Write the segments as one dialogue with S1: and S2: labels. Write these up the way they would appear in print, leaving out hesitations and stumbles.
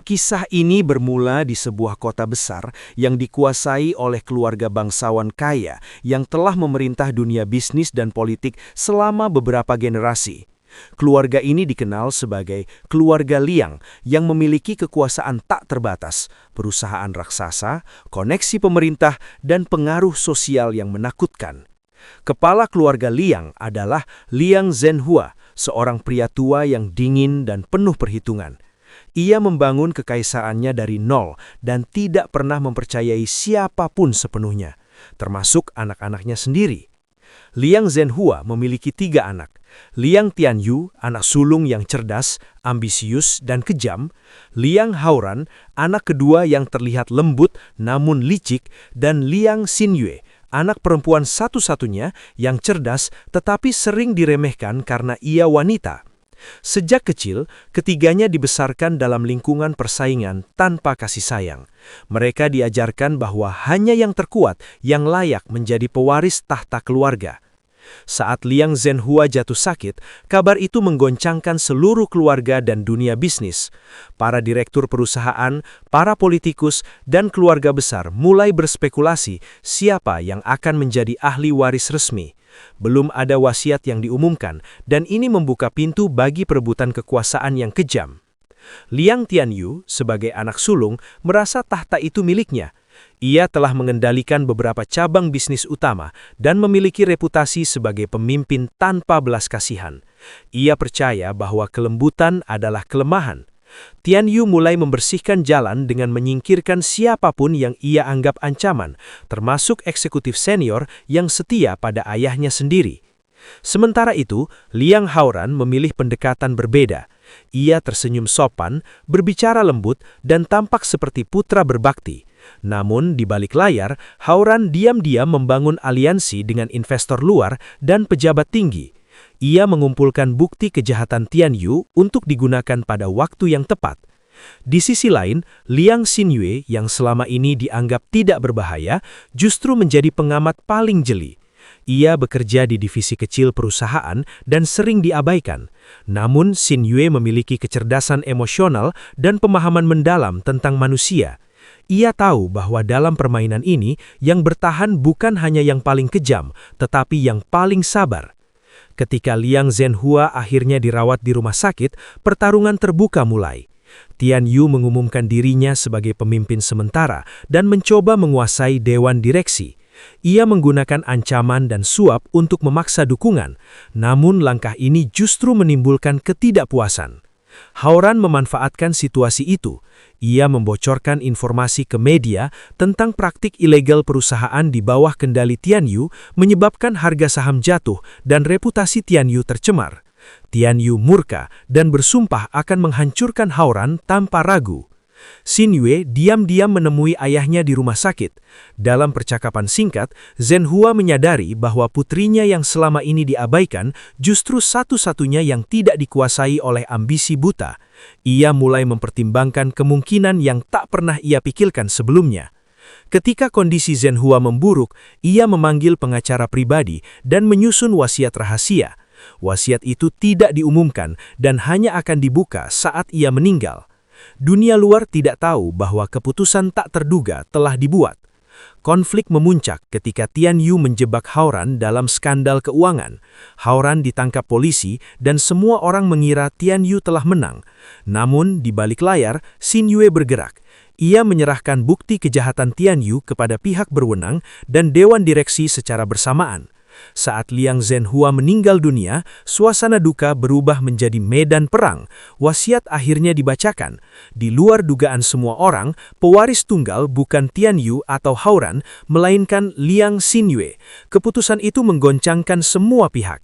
S1: Kisah ini bermula di sebuah kota besar yang dikuasai oleh keluarga bangsawan kaya yang telah memerintah dunia bisnis dan politik selama beberapa generasi. Keluarga ini dikenal sebagai keluarga Liang yang memiliki kekuasaan tak terbatas, perusahaan raksasa, koneksi pemerintah, dan pengaruh sosial yang menakutkan. Kepala keluarga Liang adalah Liang Zhenhua, seorang pria tua yang dingin dan penuh perhitungan. Ia membangun kekaisarannya dari nol dan tidak pernah mempercayai siapapun sepenuhnya, termasuk anak-anaknya sendiri. Liang Zhenhua memiliki 3 anak. Liang Tianyu, anak sulung yang cerdas, ambisius, dan kejam. Liang Haoran, anak kedua yang terlihat lembut namun licik. Dan Liang Xinyue, anak perempuan satu-satunya yang cerdas tetapi sering diremehkan karena ia wanita. Sejak kecil, ketiganya dibesarkan dalam lingkungan persaingan tanpa kasih sayang. Mereka diajarkan bahwa hanya yang terkuat yang layak menjadi pewaris tahta keluarga. Saat Liang Zhenhua jatuh sakit, kabar itu menggoncangkan seluruh keluarga dan dunia bisnis. Para direktur perusahaan, para politikus, dan keluarga besar mulai berspekulasi siapa yang akan menjadi ahli waris resmi. Belum ada wasiat yang diumumkan, dan ini membuka pintu bagi perebutan kekuasaan yang kejam. Liang Tianyu, sebagai anak sulung, merasa tahta itu miliknya. Ia telah mengendalikan beberapa cabang bisnis utama dan memiliki reputasi sebagai pemimpin tanpa belas kasihan. Ia percaya bahwa kelembutan adalah kelemahan. Tianyu mulai membersihkan jalan dengan menyingkirkan siapapun yang ia anggap ancaman, termasuk eksekutif senior yang setia pada ayahnya sendiri. Sementara itu, Liang Haoran memilih pendekatan berbeda. Ia tersenyum sopan, berbicara lembut, dan tampak seperti putra berbakti. Namun, di balik layar, Haoran diam-diam membangun aliansi dengan investor luar dan pejabat tinggi. Ia mengumpulkan bukti kejahatan Tianyu untuk digunakan pada waktu yang tepat. Di sisi lain, Liang Xinyue yang selama ini dianggap tidak berbahaya, justru menjadi pengamat paling jeli. Ia bekerja di divisi kecil perusahaan dan sering diabaikan. Namun, Xinyue memiliki kecerdasan emosional dan pemahaman mendalam tentang manusia. Ia tahu bahwa dalam permainan ini, yang bertahan bukan hanya yang paling kejam, tetapi yang paling sabar. Ketika Liang Zhenhua akhirnya dirawat di rumah sakit, pertarungan terbuka mulai. Tianyu mengumumkan dirinya sebagai pemimpin sementara dan mencoba menguasai dewan direksi. Ia menggunakan ancaman dan suap untuk memaksa dukungan, namun langkah ini justru menimbulkan ketidakpuasan. Haoran memanfaatkan situasi itu. Ia membocorkan informasi ke media tentang praktik ilegal perusahaan di bawah kendali Tianyu, menyebabkan harga saham jatuh dan reputasi Tianyu tercemar. Tianyu murka dan bersumpah akan menghancurkan Haoran tanpa ragu. Xinyue diam-diam menemui ayahnya di rumah sakit. Dalam percakapan singkat, Zhenhua menyadari bahwa putrinya yang selama ini diabaikan justru satu-satunya yang tidak dikuasai oleh ambisi buta. Ia mulai mempertimbangkan kemungkinan yang tak pernah ia pikirkan sebelumnya. Ketika kondisi Zhenhua memburuk, ia memanggil pengacara pribadi dan menyusun wasiat rahasia. Wasiat itu tidak diumumkan dan hanya akan dibuka saat ia meninggal. Dunia luar tidak tahu bahwa keputusan tak terduga telah dibuat. Konflik memuncak ketika Tianyu menjebak Haoran dalam skandal keuangan. Haoran ditangkap polisi dan semua orang mengira Tianyu telah menang. Namun, di balik layar, Xinyue bergerak. Ia menyerahkan bukti kejahatan Tianyu kepada pihak berwenang dan dewan direksi secara bersamaan. Saat Liang Zhenhua meninggal dunia, suasana duka berubah menjadi medan perang. Wasiat akhirnya dibacakan. Di luar dugaan semua orang, pewaris tunggal bukan Tianyu atau Haoran, melainkan Liang Xinyue. Keputusan itu menggoncangkan semua pihak.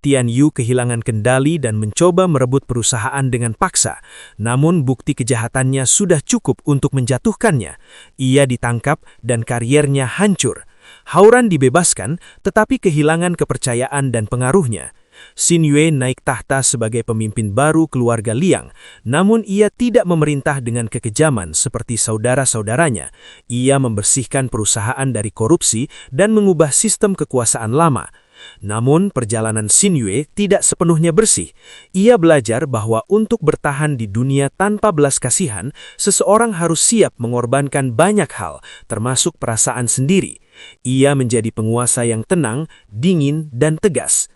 S1: Tianyu kehilangan kendali dan mencoba merebut perusahaan dengan paksa. Namun bukti kejahatannya sudah cukup untuk menjatuhkannya. Ia ditangkap dan kariernya hancur. Haoran dibebaskan, tetapi kehilangan kepercayaan dan pengaruhnya. Xinyue naik tahta sebagai pemimpin baru keluarga Liang, namun ia tidak memerintah dengan kekejaman seperti saudara-saudaranya. Ia membersihkan perusahaan dari korupsi dan mengubah sistem kekuasaan lama. Namun, perjalanan Xin Yue tidak sepenuhnya bersih. Ia belajar bahwa untuk bertahan di dunia tanpa belas kasihan, seseorang harus siap mengorbankan banyak hal, termasuk perasaan sendiri. Ia menjadi penguasa yang tenang, dingin, dan tegas.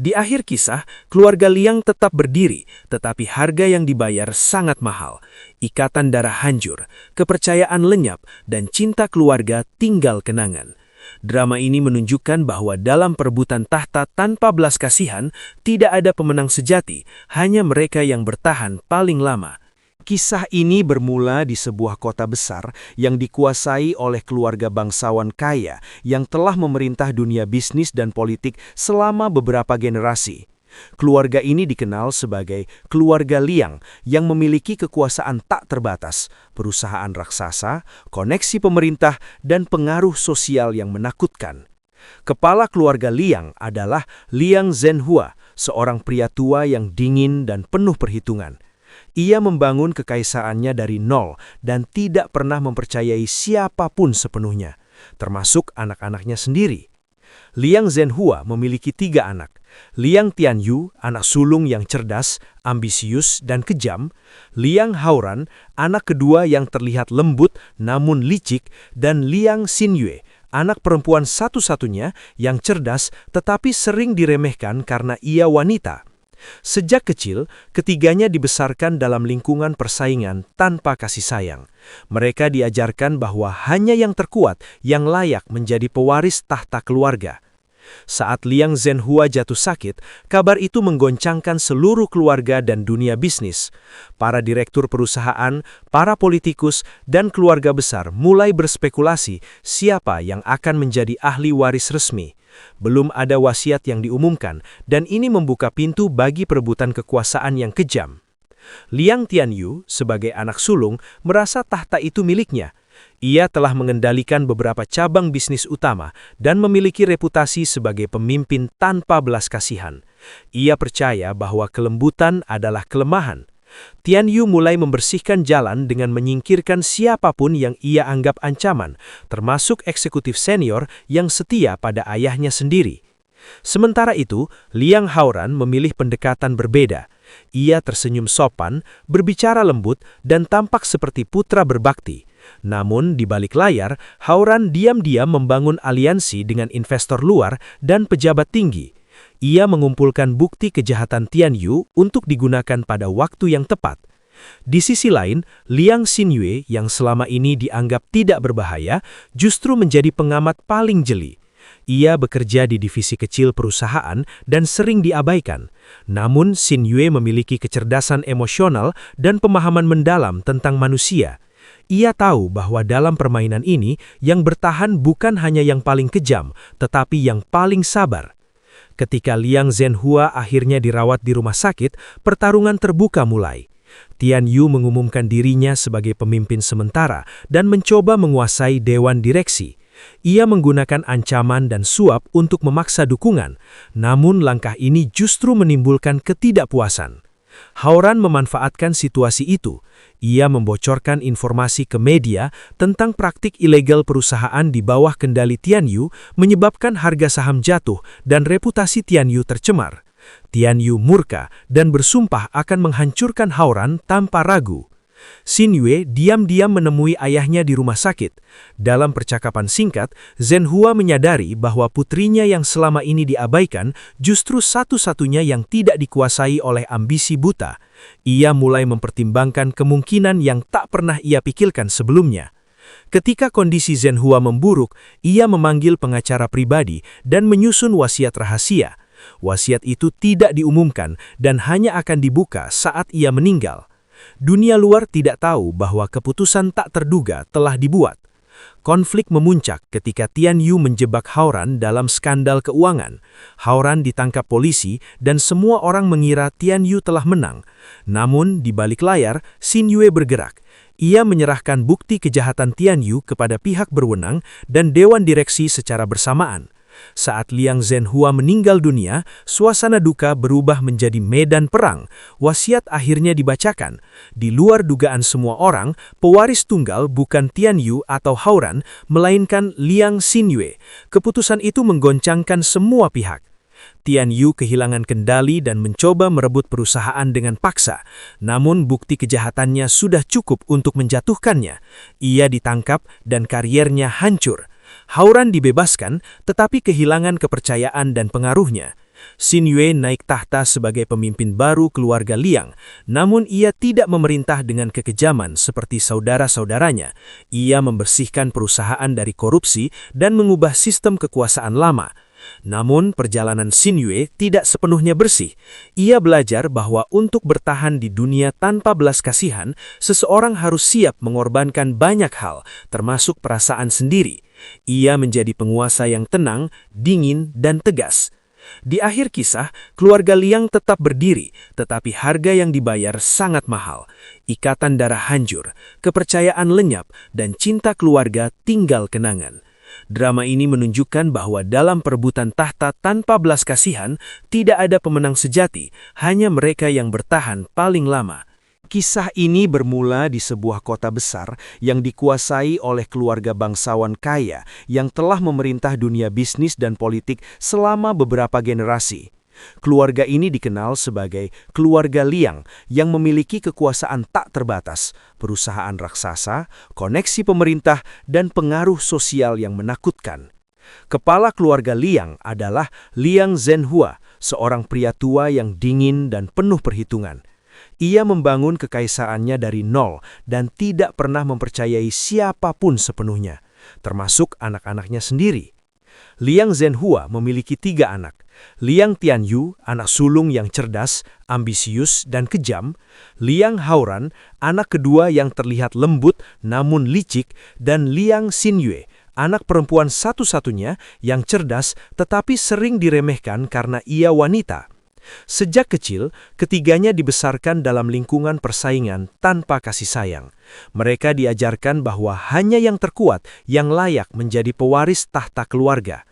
S1: Di akhir kisah, keluarga Liang tetap berdiri, tetapi harga yang dibayar sangat mahal. Ikatan darah hancur, kepercayaan lenyap, dan cinta keluarga tinggal kenangan. Drama ini menunjukkan bahwa dalam perebutan tahta tanpa belas kasihan, tidak ada pemenang sejati, hanya mereka yang bertahan paling lama. Kisah ini bermula di sebuah kota besar yang dikuasai oleh keluarga bangsawan kaya yang telah memerintah dunia bisnis dan politik selama beberapa generasi. Keluarga ini dikenal sebagai keluarga Liang yang memiliki kekuasaan tak terbatas, perusahaan raksasa, koneksi pemerintah, dan pengaruh sosial yang menakutkan. Kepala keluarga Liang adalah Liang Zhenhua, seorang pria tua yang dingin dan penuh perhitungan. Ia membangun kekaisarannya dari nol dan tidak pernah mempercayai siapapun sepenuhnya, termasuk anak-anaknya sendiri. Liang Zhenhua memiliki 3 anak. Liang Tianyu, anak sulung yang cerdas, ambisius, dan kejam. Liang Haoran, anak kedua yang terlihat lembut namun licik. Dan Liang Xinyue, anak perempuan satu-satunya yang cerdas tetapi sering diremehkan karena ia wanita. Sejak kecil, ketiganya dibesarkan dalam lingkungan persaingan tanpa kasih sayang. Mereka diajarkan bahwa hanya yang terkuat yang layak menjadi pewaris tahta keluarga. Saat Liang Zhenhua jatuh sakit, kabar itu menggoncangkan seluruh keluarga dan dunia bisnis. Para direktur perusahaan, para politikus, dan keluarga besar mulai berspekulasi siapa yang akan menjadi ahli waris resmi. Belum ada wasiat yang diumumkan, dan ini membuka pintu bagi perebutan kekuasaan yang kejam. Liang Tianyu, sebagai anak sulung, merasa tahta itu miliknya. Ia telah mengendalikan beberapa cabang bisnis utama dan memiliki reputasi sebagai pemimpin tanpa belas kasihan. Ia percaya bahwa kelembutan adalah kelemahan. Tianyu mulai membersihkan jalan dengan menyingkirkan siapapun yang ia anggap ancaman, termasuk eksekutif senior yang setia pada ayahnya sendiri. Sementara itu, Liang Haoran memilih pendekatan berbeda. Ia tersenyum sopan, berbicara lembut, dan tampak seperti putra berbakti. Namun, di balik layar, Haoran diam-diam membangun aliansi dengan investor luar dan pejabat tinggi. Ia mengumpulkan bukti kejahatan Tianyu untuk digunakan pada waktu yang tepat. Di sisi lain, Liang Xinyue yang selama ini dianggap tidak berbahaya, justru menjadi pengamat paling jeli. Ia bekerja di divisi kecil perusahaan dan sering diabaikan. Namun, Xinyue memiliki kecerdasan emosional dan pemahaman mendalam tentang manusia. Ia tahu bahwa dalam permainan ini, yang bertahan bukan hanya yang paling kejam, tetapi yang paling sabar. Ketika Liang Zhenhua akhirnya dirawat di rumah sakit, pertarungan terbuka mulai. Tianyu mengumumkan dirinya sebagai pemimpin sementara dan mencoba menguasai dewan direksi. Ia menggunakan ancaman dan suap untuk memaksa dukungan, namun langkah ini justru menimbulkan ketidakpuasan. Haoran memanfaatkan situasi itu. Ia membocorkan informasi ke media tentang praktik ilegal perusahaan di bawah kendali Tianyu, menyebabkan harga saham jatuh dan reputasi Tianyu tercemar. Tianyu murka dan bersumpah akan menghancurkan Haoran tanpa ragu. Xinyue diam-diam menemui ayahnya di rumah sakit. Dalam percakapan singkat, Zhenhua menyadari bahwa putrinya yang selama ini diabaikan justru satu-satunya yang tidak dikuasai oleh ambisi buta. Ia mulai mempertimbangkan kemungkinan yang tak pernah ia pikirkan sebelumnya. Ketika kondisi Zhenhua memburuk, ia memanggil pengacara pribadi dan menyusun wasiat rahasia. Wasiat itu tidak diumumkan dan hanya akan dibuka saat ia meninggal. Dunia luar tidak tahu bahwa keputusan tak terduga telah dibuat. Konflik memuncak ketika Tianyu menjebak Haoran dalam skandal keuangan. Haoran ditangkap polisi dan semua orang mengira Tianyu telah menang. Namun, di balik layar, Xinyue bergerak. Ia menyerahkan bukti kejahatan Tianyu kepada pihak berwenang dan dewan direksi secara bersamaan. Saat Liang Zhenhua meninggal dunia, suasana duka berubah menjadi medan perang. Wasiat akhirnya dibacakan. Di luar dugaan semua orang, pewaris tunggal bukan Tian Yu atau Haoran, melainkan Liang Xinyue. Keputusan itu menggoncangkan semua pihak. Tian Yu kehilangan kendali dan mencoba merebut perusahaan dengan paksa. Namun bukti kejahatannya sudah cukup untuk menjatuhkannya. Ia ditangkap dan kariernya hancur. Haoran dibebaskan, tetapi kehilangan kepercayaan dan pengaruhnya. Xinyue naik tahta sebagai pemimpin baru keluarga Liang, namun ia tidak memerintah dengan kekejaman seperti saudara-saudaranya. Ia membersihkan perusahaan dari korupsi dan mengubah sistem kekuasaan lama. Namun perjalanan Xinyue tidak sepenuhnya bersih. Ia belajar bahwa untuk bertahan di dunia tanpa belas kasihan, seseorang harus siap mengorbankan banyak hal, termasuk perasaan sendiri. Ia menjadi penguasa yang tenang, dingin, dan tegas. Di akhir kisah, keluarga Liang tetap berdiri, tetapi harga yang dibayar sangat mahal. Ikatan darah hancur, kepercayaan lenyap, dan cinta keluarga tinggal kenangan. Drama ini menunjukkan bahwa dalam perebutan tahta tanpa belas kasihan, tidak ada pemenang sejati, hanya mereka yang bertahan paling lama. Kisah ini bermula di sebuah kota besar yang dikuasai oleh keluarga bangsawan kaya yang telah memerintah dunia bisnis dan politik selama beberapa generasi. Keluarga ini dikenal sebagai keluarga Liang yang memiliki kekuasaan tak terbatas, perusahaan raksasa, koneksi pemerintah, dan pengaruh sosial yang menakutkan. Kepala keluarga Liang adalah Liang Zhenhua, seorang pria tua yang dingin dan penuh perhitungan. Ia membangun kekaisarannya dari nol dan tidak pernah mempercayai siapapun sepenuhnya, termasuk anak-anaknya sendiri. Liang Zhenhua memiliki 3 anak. Liang Tianyu, anak sulung yang cerdas, ambisius, dan kejam. Liang Haoran, anak kedua yang terlihat lembut namun licik. Dan Liang Xinyue, anak perempuan satu-satunya yang cerdas tetapi sering diremehkan karena ia wanita. Sejak kecil, ketiganya dibesarkan dalam lingkungan persaingan tanpa kasih sayang. Mereka diajarkan bahwa hanya yang terkuat yang layak menjadi pewaris tahta keluarga.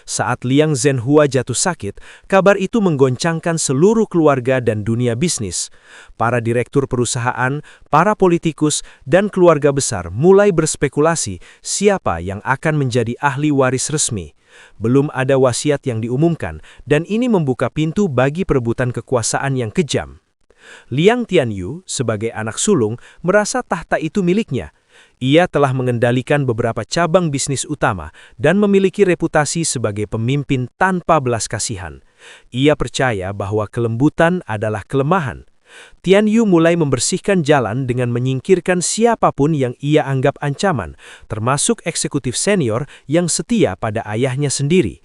S1: Saat Liang Zhenhua jatuh sakit, kabar itu menggoncangkan seluruh keluarga dan dunia bisnis. Para direktur perusahaan, para politikus, dan keluarga besar mulai berspekulasi siapa yang akan menjadi ahli waris resmi. Belum ada wasiat yang diumumkan, dan ini membuka pintu bagi perebutan kekuasaan yang kejam. Liang Tianyu, sebagai anak sulung, merasa tahta itu miliknya. Ia telah mengendalikan beberapa cabang bisnis utama dan memiliki reputasi sebagai pemimpin tanpa belas kasihan. Ia percaya bahwa kelembutan adalah kelemahan. Tianyu mulai membersihkan jalan dengan menyingkirkan siapapun yang ia anggap ancaman, termasuk eksekutif senior yang setia pada ayahnya sendiri.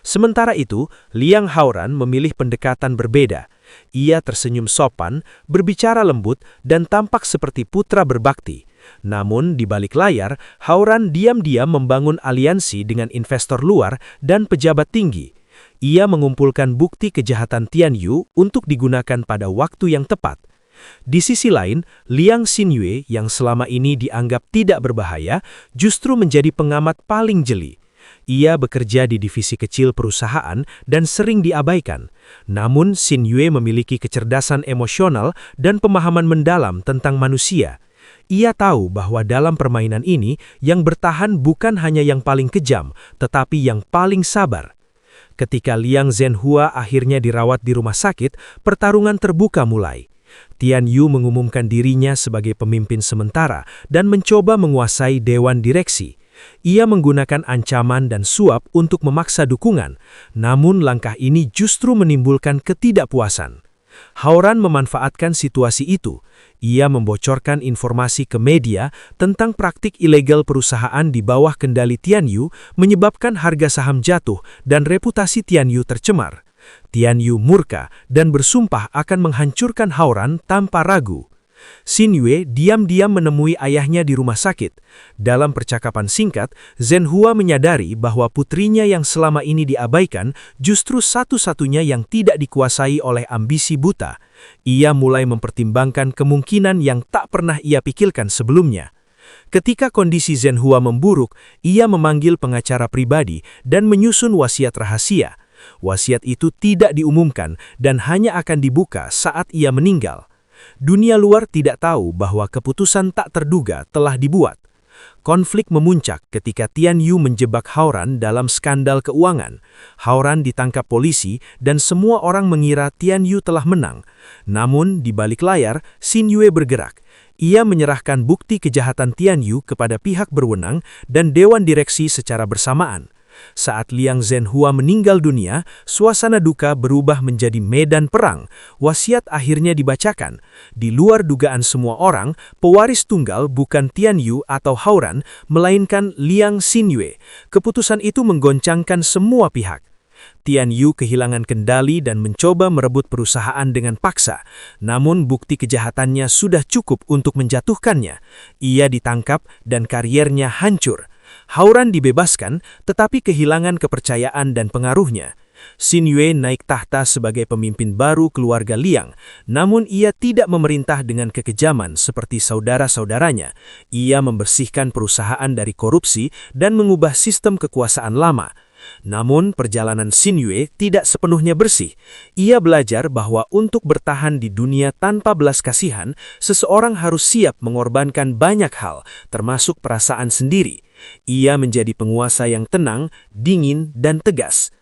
S1: Sementara itu, Liang Haoran memilih pendekatan berbeda. Ia tersenyum sopan, berbicara lembut, dan tampak seperti putra berbakti. Namun, di balik layar, Haoran diam-diam membangun aliansi dengan investor luar dan pejabat tinggi. Ia mengumpulkan bukti kejahatan Tianyu untuk digunakan pada waktu yang tepat. Di sisi lain, Liang Xinyue yang selama ini dianggap tidak berbahaya, justru menjadi pengamat paling jeli. Ia bekerja di divisi kecil perusahaan dan sering diabaikan. Namun, Xinyue memiliki kecerdasan emosional dan pemahaman mendalam tentang manusia. Ia tahu bahwa dalam permainan ini, yang bertahan bukan hanya yang paling kejam, tetapi yang paling sabar. Ketika Liang Zhenhua akhirnya dirawat di rumah sakit, pertarungan terbuka mulai. Tianyu mengumumkan dirinya sebagai pemimpin sementara dan mencoba menguasai dewan direksi. Ia menggunakan ancaman dan suap untuk memaksa dukungan, namun langkah ini justru menimbulkan ketidakpuasan. Haoran memanfaatkan situasi itu. Ia membocorkan informasi ke media tentang praktik ilegal perusahaan di bawah kendali Tianyu, menyebabkan harga saham jatuh dan reputasi Tianyu tercemar. Tianyu murka dan bersumpah akan menghancurkan Haoran tanpa ragu. Xinyue diam-diam menemui ayahnya di rumah sakit. Dalam percakapan singkat, Zhenhua menyadari bahwa putrinya yang selama ini diabaikan justru satu-satunya yang tidak dikuasai oleh ambisi buta. Ia mulai mempertimbangkan kemungkinan yang tak pernah ia pikirkan sebelumnya. Ketika kondisi Zhenhua memburuk, ia memanggil pengacara pribadi dan menyusun wasiat rahasia. Wasiat itu tidak diumumkan dan hanya akan dibuka saat ia meninggal. Dunia luar tidak tahu bahwa keputusan tak terduga telah dibuat. Konflik memuncak ketika Tian Yu menjebak Haoran dalam skandal keuangan. Haoran ditangkap polisi dan semua orang mengira Tian Yu telah menang. Namun di balik layar, Xin Yue bergerak. Ia menyerahkan bukti kejahatan Tian Yu kepada pihak berwenang dan dewan direksi secara bersamaan. Saat Liang Zhenhua meninggal dunia, suasana duka berubah menjadi medan perang. Wasiat akhirnya dibacakan. Di luar dugaan semua orang, pewaris tunggal bukan Tian Yu atau Haoran, melainkan Liang Xinyue. Keputusan itu menggoncangkan semua pihak. Tian Yu kehilangan kendali dan mencoba merebut perusahaan dengan paksa. Namun bukti kejahatannya sudah cukup untuk menjatuhkannya. Ia ditangkap dan kariernya hancur. Haoran dibebaskan, tetapi kehilangan kepercayaan dan pengaruhnya. Xin Yue naik tahta sebagai pemimpin baru keluarga Liang, namun ia tidak memerintah dengan kekejaman seperti saudara-saudaranya. Ia membersihkan perusahaan dari korupsi dan mengubah sistem kekuasaan lama. Namun perjalanan Xin Yue tidak sepenuhnya bersih. Ia belajar bahwa untuk bertahan di dunia tanpa belas kasihan, seseorang harus siap mengorbankan banyak hal, termasuk perasaan sendiri. Ia menjadi penguasa yang tenang, dingin, dan tegas.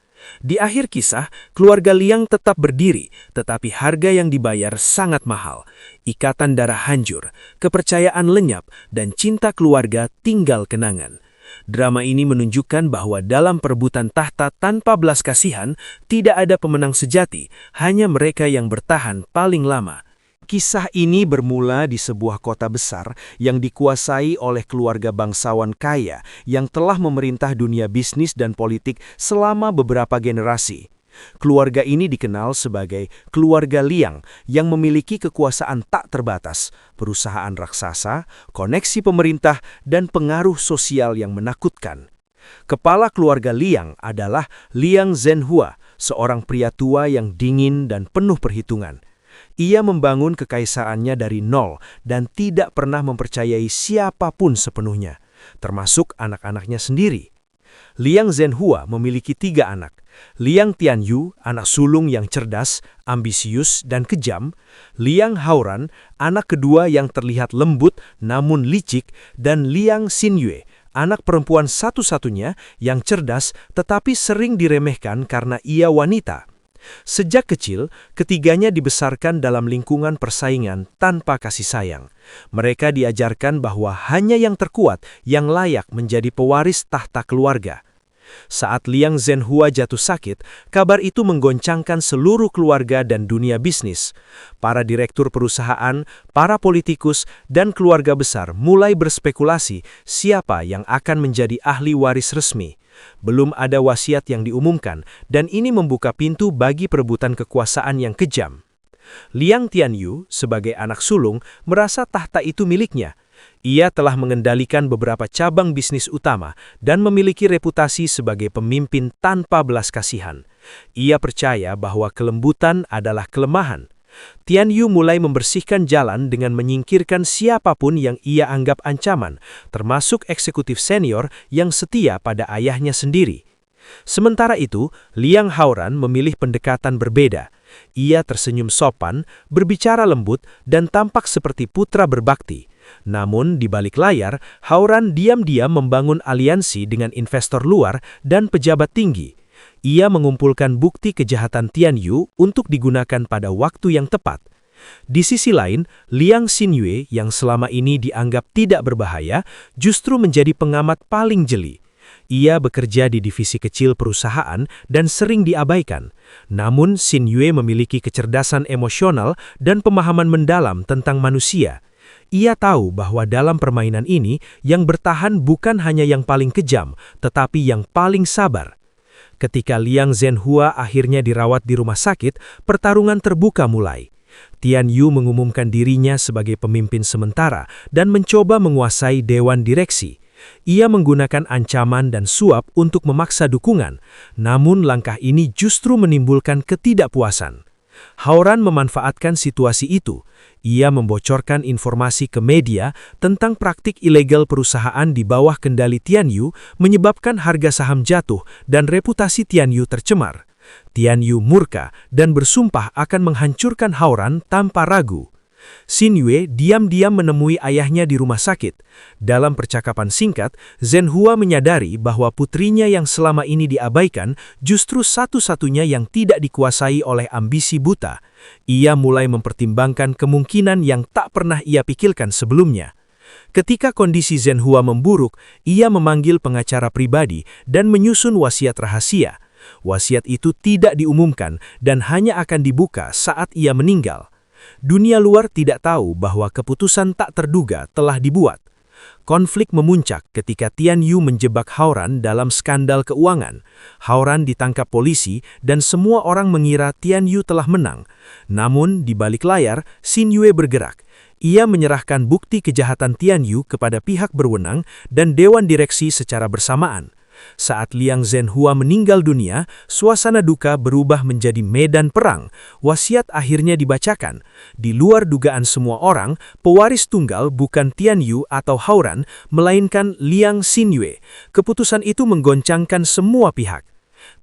S1: Di akhir kisah, keluarga Liang tetap berdiri, tetapi harga yang dibayar sangat mahal. Ikatan darah hancur, kepercayaan lenyap, dan cinta keluarga tinggal kenangan. Drama ini menunjukkan bahwa dalam perebutan tahta tanpa belas kasihan, tidak ada pemenang sejati, hanya mereka yang bertahan paling lama. Kisah ini bermula di sebuah kota besar yang dikuasai oleh keluarga bangsawan kaya yang telah memerintah dunia bisnis dan politik selama beberapa generasi. Keluarga ini dikenal sebagai keluarga Liang yang memiliki kekuasaan tak terbatas, perusahaan raksasa, koneksi pemerintah, dan pengaruh sosial yang menakutkan. Kepala keluarga Liang adalah Liang Zhenhua, seorang pria tua yang dingin dan penuh perhitungan. Ia membangun kekaisarannya dari nol dan tidak pernah mempercayai siapapun sepenuhnya, termasuk anak-anaknya sendiri. Liang Zhenhua memiliki 3 anak. Liang Tianyu, anak sulung yang cerdas, ambisius, dan kejam. Liang Haoran, anak kedua yang terlihat lembut namun licik. Dan Liang Xinyue, anak perempuan satu-satunya yang cerdas tetapi sering diremehkan karena ia wanita. Sejak kecil, ketiganya dibesarkan dalam lingkungan persaingan tanpa kasih sayang. Mereka diajarkan bahwa hanya yang terkuat yang layak menjadi pewaris tahta keluarga. Saat Liang Zhenhua jatuh sakit, kabar itu menggoncangkan seluruh keluarga dan dunia bisnis. Para direktur perusahaan, para politikus, dan keluarga besar mulai berspekulasi siapa yang akan menjadi ahli waris resmi. Belum ada wasiat yang diumumkan, dan ini membuka pintu bagi perebutan kekuasaan yang kejam. Liang Tianyu, sebagai anak sulung, merasa tahta itu miliknya. Ia telah mengendalikan beberapa cabang bisnis utama dan memiliki reputasi sebagai pemimpin tanpa belas kasihan. Ia percaya bahwa kelembutan adalah kelemahan. Tian Yu mulai membersihkan jalan dengan menyingkirkan siapapun yang ia anggap ancaman, termasuk eksekutif senior yang setia pada ayahnya sendiri. Sementara itu, Liang Haoran memilih pendekatan berbeda. Ia tersenyum sopan, berbicara lembut, dan tampak seperti putra berbakti. Namun, di balik layar, Haoran diam-diam membangun aliansi dengan investor luar dan pejabat tinggi. Ia mengumpulkan bukti kejahatan Tian Yu untuk digunakan pada waktu yang tepat. Di sisi lain, Liang Xinyue yang selama ini dianggap tidak berbahaya, justru menjadi pengamat paling jeli. Ia bekerja di divisi kecil perusahaan dan sering diabaikan. Namun, Xinyue memiliki kecerdasan emosional dan pemahaman mendalam tentang manusia. Ia tahu bahwa dalam permainan ini, yang bertahan bukan hanya yang paling kejam, tetapi yang paling sabar. Ketika Liang Zhenhua akhirnya dirawat di rumah sakit, pertarungan terbuka mulai. Tian Yu mengumumkan dirinya sebagai pemimpin sementara dan mencoba menguasai dewan direksi. Ia menggunakan ancaman dan suap untuk memaksa dukungan, namun langkah ini justru menimbulkan ketidakpuasan. Hauran memanfaatkan situasi itu. Ia membocorkan informasi ke media tentang praktik ilegal perusahaan di bawah kendali Tianyu, menyebabkan harga saham jatuh dan reputasi Tianyu tercemar. Tianyu murka dan bersumpah akan menghancurkan Hauran tanpa ragu. Xin Yue diam-diam menemui ayahnya di rumah sakit. Dalam percakapan singkat, Zhen Hua menyadari bahwa putrinya yang selama ini diabaikan justru satu-satunya yang tidak dikuasai oleh ambisi buta. Ia mulai mempertimbangkan kemungkinan yang tak pernah ia pikirkan sebelumnya. Ketika kondisi Zhen Hua memburuk, ia memanggil pengacara pribadi dan menyusun wasiat rahasia. Wasiat itu tidak diumumkan dan hanya akan dibuka saat ia meninggal. Dunia luar tidak tahu bahwa keputusan tak terduga telah dibuat. Konflik memuncak ketika Tianyu menjebak Hauran dalam skandal keuangan. Hauran ditangkap polisi dan semua orang mengira Tianyu telah menang. Namun di balik layar, Xin Yue bergerak. Ia menyerahkan bukti kejahatan Tianyu kepada pihak berwenang dan dewan direksi secara bersamaan. Saat Liang Zhenhua meninggal dunia, suasana duka berubah menjadi medan perang. Wasiat akhirnya dibacakan. Di luar dugaan semua orang, pewaris tunggal bukan Tianyu atau Hauran, melainkan Liang Xingyue. Keputusan itu menggoncangkan semua pihak.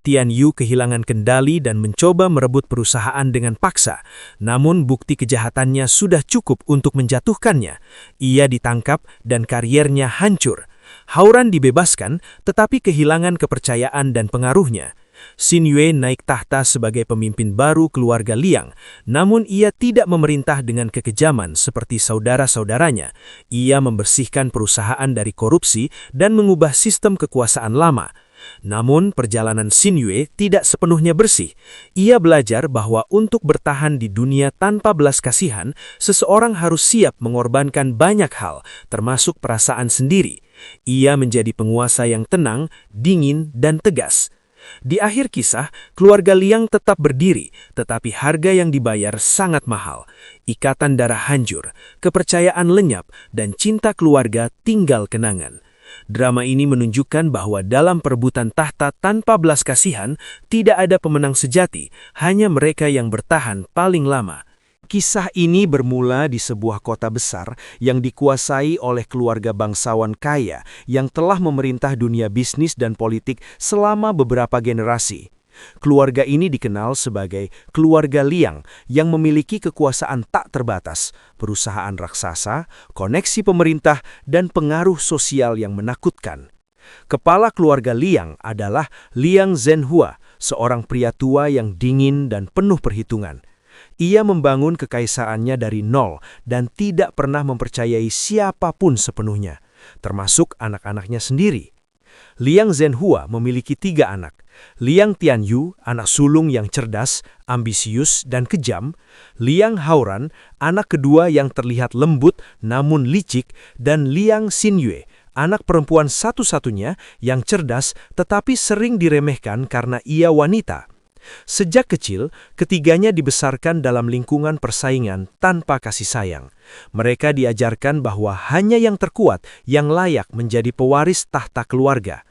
S1: Tianyu kehilangan kendali dan mencoba merebut perusahaan dengan paksa. Namun bukti kejahatannya sudah cukup untuk menjatuhkannya. Ia ditangkap dan kariernya hancur. Hauran dibebaskan, tetapi kehilangan kepercayaan dan pengaruhnya. Xin Yue naik tahta sebagai pemimpin baru keluarga Liang, namun ia tidak memerintah dengan kekejaman seperti saudara-saudaranya. Ia membersihkan perusahaan dari korupsi dan mengubah sistem kekuasaan lama. Namun perjalanan Xin Yue tidak sepenuhnya bersih. Ia belajar bahwa untuk bertahan di dunia tanpa belas kasihan, seseorang harus siap mengorbankan banyak hal, termasuk perasaan sendiri. Ia menjadi penguasa yang tenang, dingin, dan tegas. Di akhir kisah, keluarga Liang tetap berdiri, tetapi harga yang dibayar sangat mahal. Ikatan darah hancur, kepercayaan lenyap, dan cinta keluarga tinggal kenangan. Drama ini menunjukkan bahwa dalam perebutan tahta tanpa belas kasihan, tidak ada pemenang sejati, hanya mereka yang bertahan paling lama. Kisah ini bermula di sebuah kota besar yang dikuasai oleh keluarga bangsawan kaya yang telah memerintah dunia bisnis dan politik selama beberapa generasi. Keluarga ini dikenal sebagai keluarga Liang yang memiliki kekuasaan tak terbatas, perusahaan raksasa, koneksi pemerintah, dan pengaruh sosial yang menakutkan. Kepala keluarga Liang adalah Liang Zhenhua, seorang pria tua yang dingin dan penuh perhitungan. Ia membangun kekaisarannya dari nol dan tidak pernah mempercayai siapapun sepenuhnya, termasuk anak-anaknya sendiri. Liang Zhenhua memiliki 3 anak. Liang Tianyu, anak sulung yang cerdas, ambisius, dan kejam. Liang Hauran, anak kedua yang terlihat lembut namun licik. Dan Liang Xingyue, anak perempuan satu-satunya yang cerdas tetapi sering diremehkan karena ia wanita. Sejak kecil, ketiganya dibesarkan dalam lingkungan persaingan tanpa kasih sayang. Mereka diajarkan bahwa hanya yang terkuat yang layak menjadi pewaris tahta keluarga.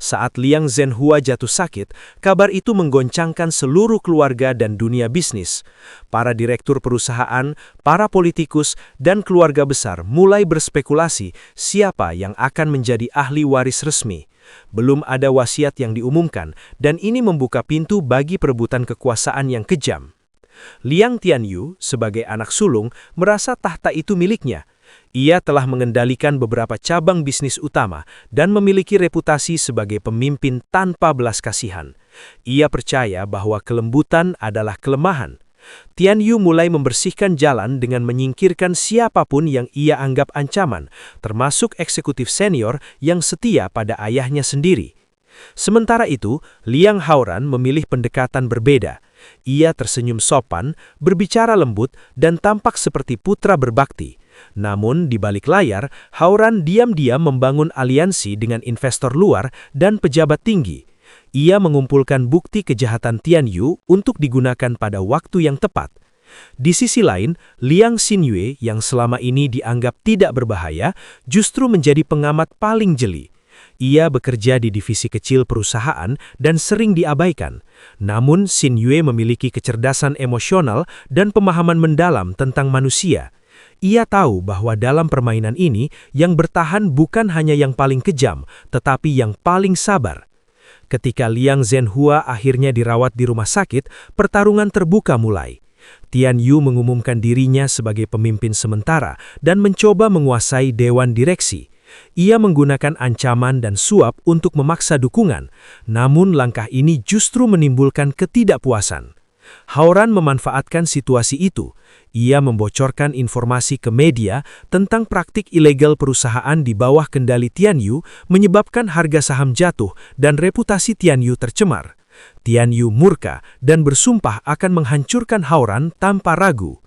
S1: Saat Liang Zhenhua jatuh sakit, kabar itu menggoncangkan seluruh keluarga dan dunia bisnis. Para direktur perusahaan, para politikus, dan keluarga besar mulai berspekulasi siapa yang akan menjadi ahli waris resmi. Belum ada wasiat yang diumumkan, dan ini membuka pintu bagi perebutan kekuasaan yang kejam. Liang Tianyu, sebagai anak sulung, merasa tahta itu miliknya. Ia telah mengendalikan beberapa cabang bisnis utama dan memiliki reputasi sebagai pemimpin tanpa belas kasihan. Ia percaya bahwa kelembutan adalah kelemahan. Tianyu mulai membersihkan jalan dengan menyingkirkan siapapun yang ia anggap ancaman, termasuk eksekutif senior yang setia pada ayahnya sendiri. Sementara itu, Liang Hauran memilih pendekatan berbeda. Ia tersenyum sopan, berbicara lembut, dan tampak seperti putra berbakti. Namun, di balik layar, Hauran diam-diam membangun aliansi dengan investor luar dan pejabat tinggi. Ia mengumpulkan bukti kejahatan Tianyu untuk digunakan pada waktu yang tepat. Di sisi lain, Liang Xingyue yang selama ini dianggap tidak berbahaya, justru menjadi pengamat paling jeli. Ia bekerja di divisi kecil perusahaan dan sering diabaikan. Namun, Xin Yue memiliki kecerdasan emosional dan pemahaman mendalam tentang manusia. Ia tahu bahwa dalam permainan ini, yang bertahan bukan hanya yang paling kejam, tetapi yang paling sabar. Ketika Liang Zhenhua akhirnya dirawat di rumah sakit, pertarungan terbuka mulai. Tian Yu mengumumkan dirinya sebagai pemimpin sementara dan mencoba menguasai dewan direksi. Ia menggunakan ancaman dan suap untuk memaksa dukungan, namun langkah ini justru menimbulkan ketidakpuasan. Hao-Ran memanfaatkan situasi itu. Ia membocorkan informasi ke media tentang praktik ilegal perusahaan di bawah kendali Tian Yu, menyebabkan harga saham jatuh dan reputasi Tian Yu tercemar. Tian Yu murka dan bersumpah akan menghancurkan Hao-Ran tanpa ragu.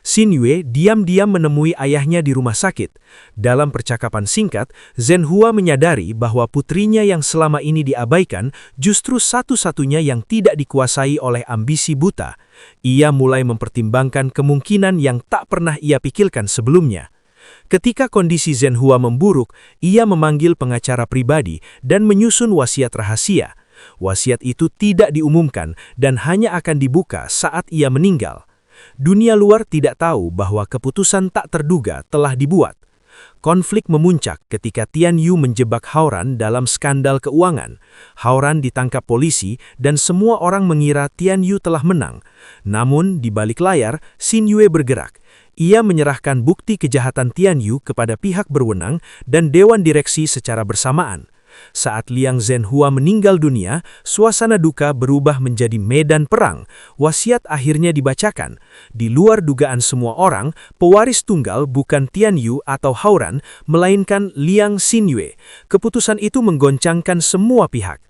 S1: Xin Yue diam-diam menemui ayahnya di rumah sakit. Dalam percakapan singkat, Zhenhua menyadari bahwa putrinya yang selama ini diabaikan justru satu-satunya yang tidak dikuasai oleh ambisi buta. Ia mulai mempertimbangkan kemungkinan yang tak pernah ia pikirkan sebelumnya. Ketika kondisi Zhenhua memburuk, ia memanggil pengacara pribadi dan menyusun wasiat rahasia. Wasiat itu tidak diumumkan dan hanya akan dibuka saat ia meninggal. Dunia luar tidak tahu bahwa keputusan tak terduga telah dibuat. Konflik memuncak ketika Tian Yu menjebak Hao-Ran dalam skandal keuangan. Hao-Ran ditangkap polisi dan semua orang mengira Tian Yu telah menang. Namun, di balik layar, Xin Yue bergerak. Ia menyerahkan bukti kejahatan Tian Yu kepada pihak berwenang dan dewan direksi secara bersamaan. Saat Liang Zhenhua meninggal dunia, suasana duka berubah menjadi medan perang. Wasiat akhirnya dibacakan. Di luar dugaan semua orang, pewaris tunggal bukan Tian Yu atau Hao-Ran, melainkan Liang Xin-Yue. Keputusan itu menggoncangkan semua pihak.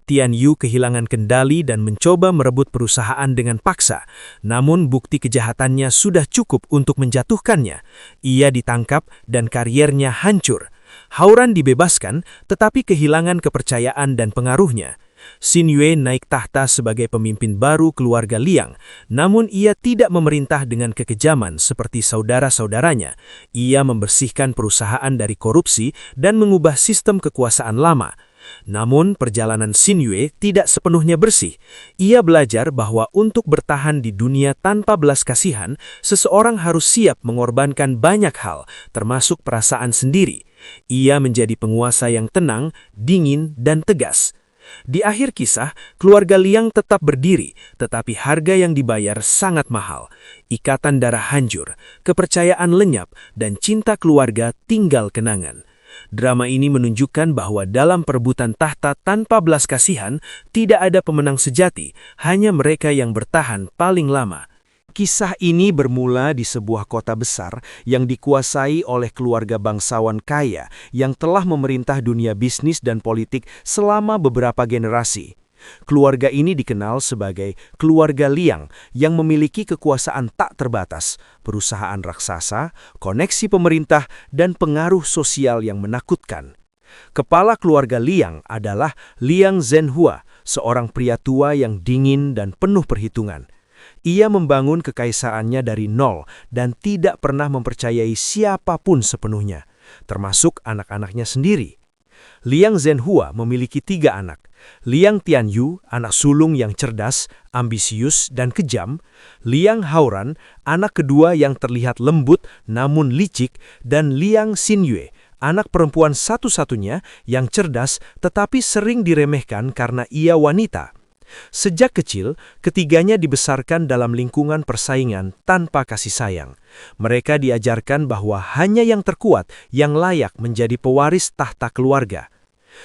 S1: Tian Yu kehilangan kendali dan mencoba merebut perusahaan dengan paksa. Namun bukti kejahatannya sudah cukup untuk menjatuhkannya. Ia ditangkap dan kariernya hancur. Hao-Ran dibebaskan, tetapi kehilangan kepercayaan dan pengaruhnya. Xin Yue naik tahta sebagai pemimpin baru keluarga Liang, namun ia tidak memerintah dengan kekejaman seperti saudara-saudaranya. Ia membersihkan perusahaan dari korupsi dan mengubah sistem kekuasaan lama. Namun, perjalanan Xin Yue tidak sepenuhnya bersih. Ia belajar bahwa untuk bertahan di dunia tanpa belas kasihan, seseorang harus siap mengorbankan banyak hal, termasuk perasaan sendiri. Ia menjadi penguasa yang tenang, dingin, dan tegas. Di akhir kisah, keluarga Liang tetap berdiri, tetapi harga yang dibayar sangat mahal. Ikatan darah hancur, kepercayaan lenyap, dan cinta keluarga tinggal kenangan. Drama ini menunjukkan bahwa dalam perebutan tahta tanpa belas kasihan, tidak ada pemenang sejati, hanya mereka yang bertahan paling lama. Kisah ini bermula di sebuah kota besar yang dikuasai oleh keluarga bangsawan kaya yang telah memerintah dunia bisnis dan politik selama beberapa generasi. Keluarga ini dikenal sebagai keluarga Liang yang memiliki kekuasaan tak terbatas, perusahaan raksasa, koneksi pemerintah, dan pengaruh sosial yang menakutkan. Kepala keluarga Liang adalah Liang Zhenhua, seorang pria tua yang dingin dan penuh perhitungan. Ia membangun kekaisarannya dari nol dan tidak pernah mempercayai siapapun sepenuhnya, termasuk anak-anaknya sendiri. Liang Zhenhua memiliki 3 anak. Liang Tianyu, anak sulung yang cerdas, ambisius, dan kejam. Liang Hao-Ran, anak kedua yang terlihat lembut namun licik. Dan Liang Xin-Yue, anak perempuan satu-satunya yang cerdas tetapi sering diremehkan karena ia wanita. Sejak kecil, ketiganya dibesarkan dalam lingkungan persaingan tanpa kasih sayang. Mereka diajarkan bahwa hanya yang terkuat yang layak menjadi pewaris tahta keluarga.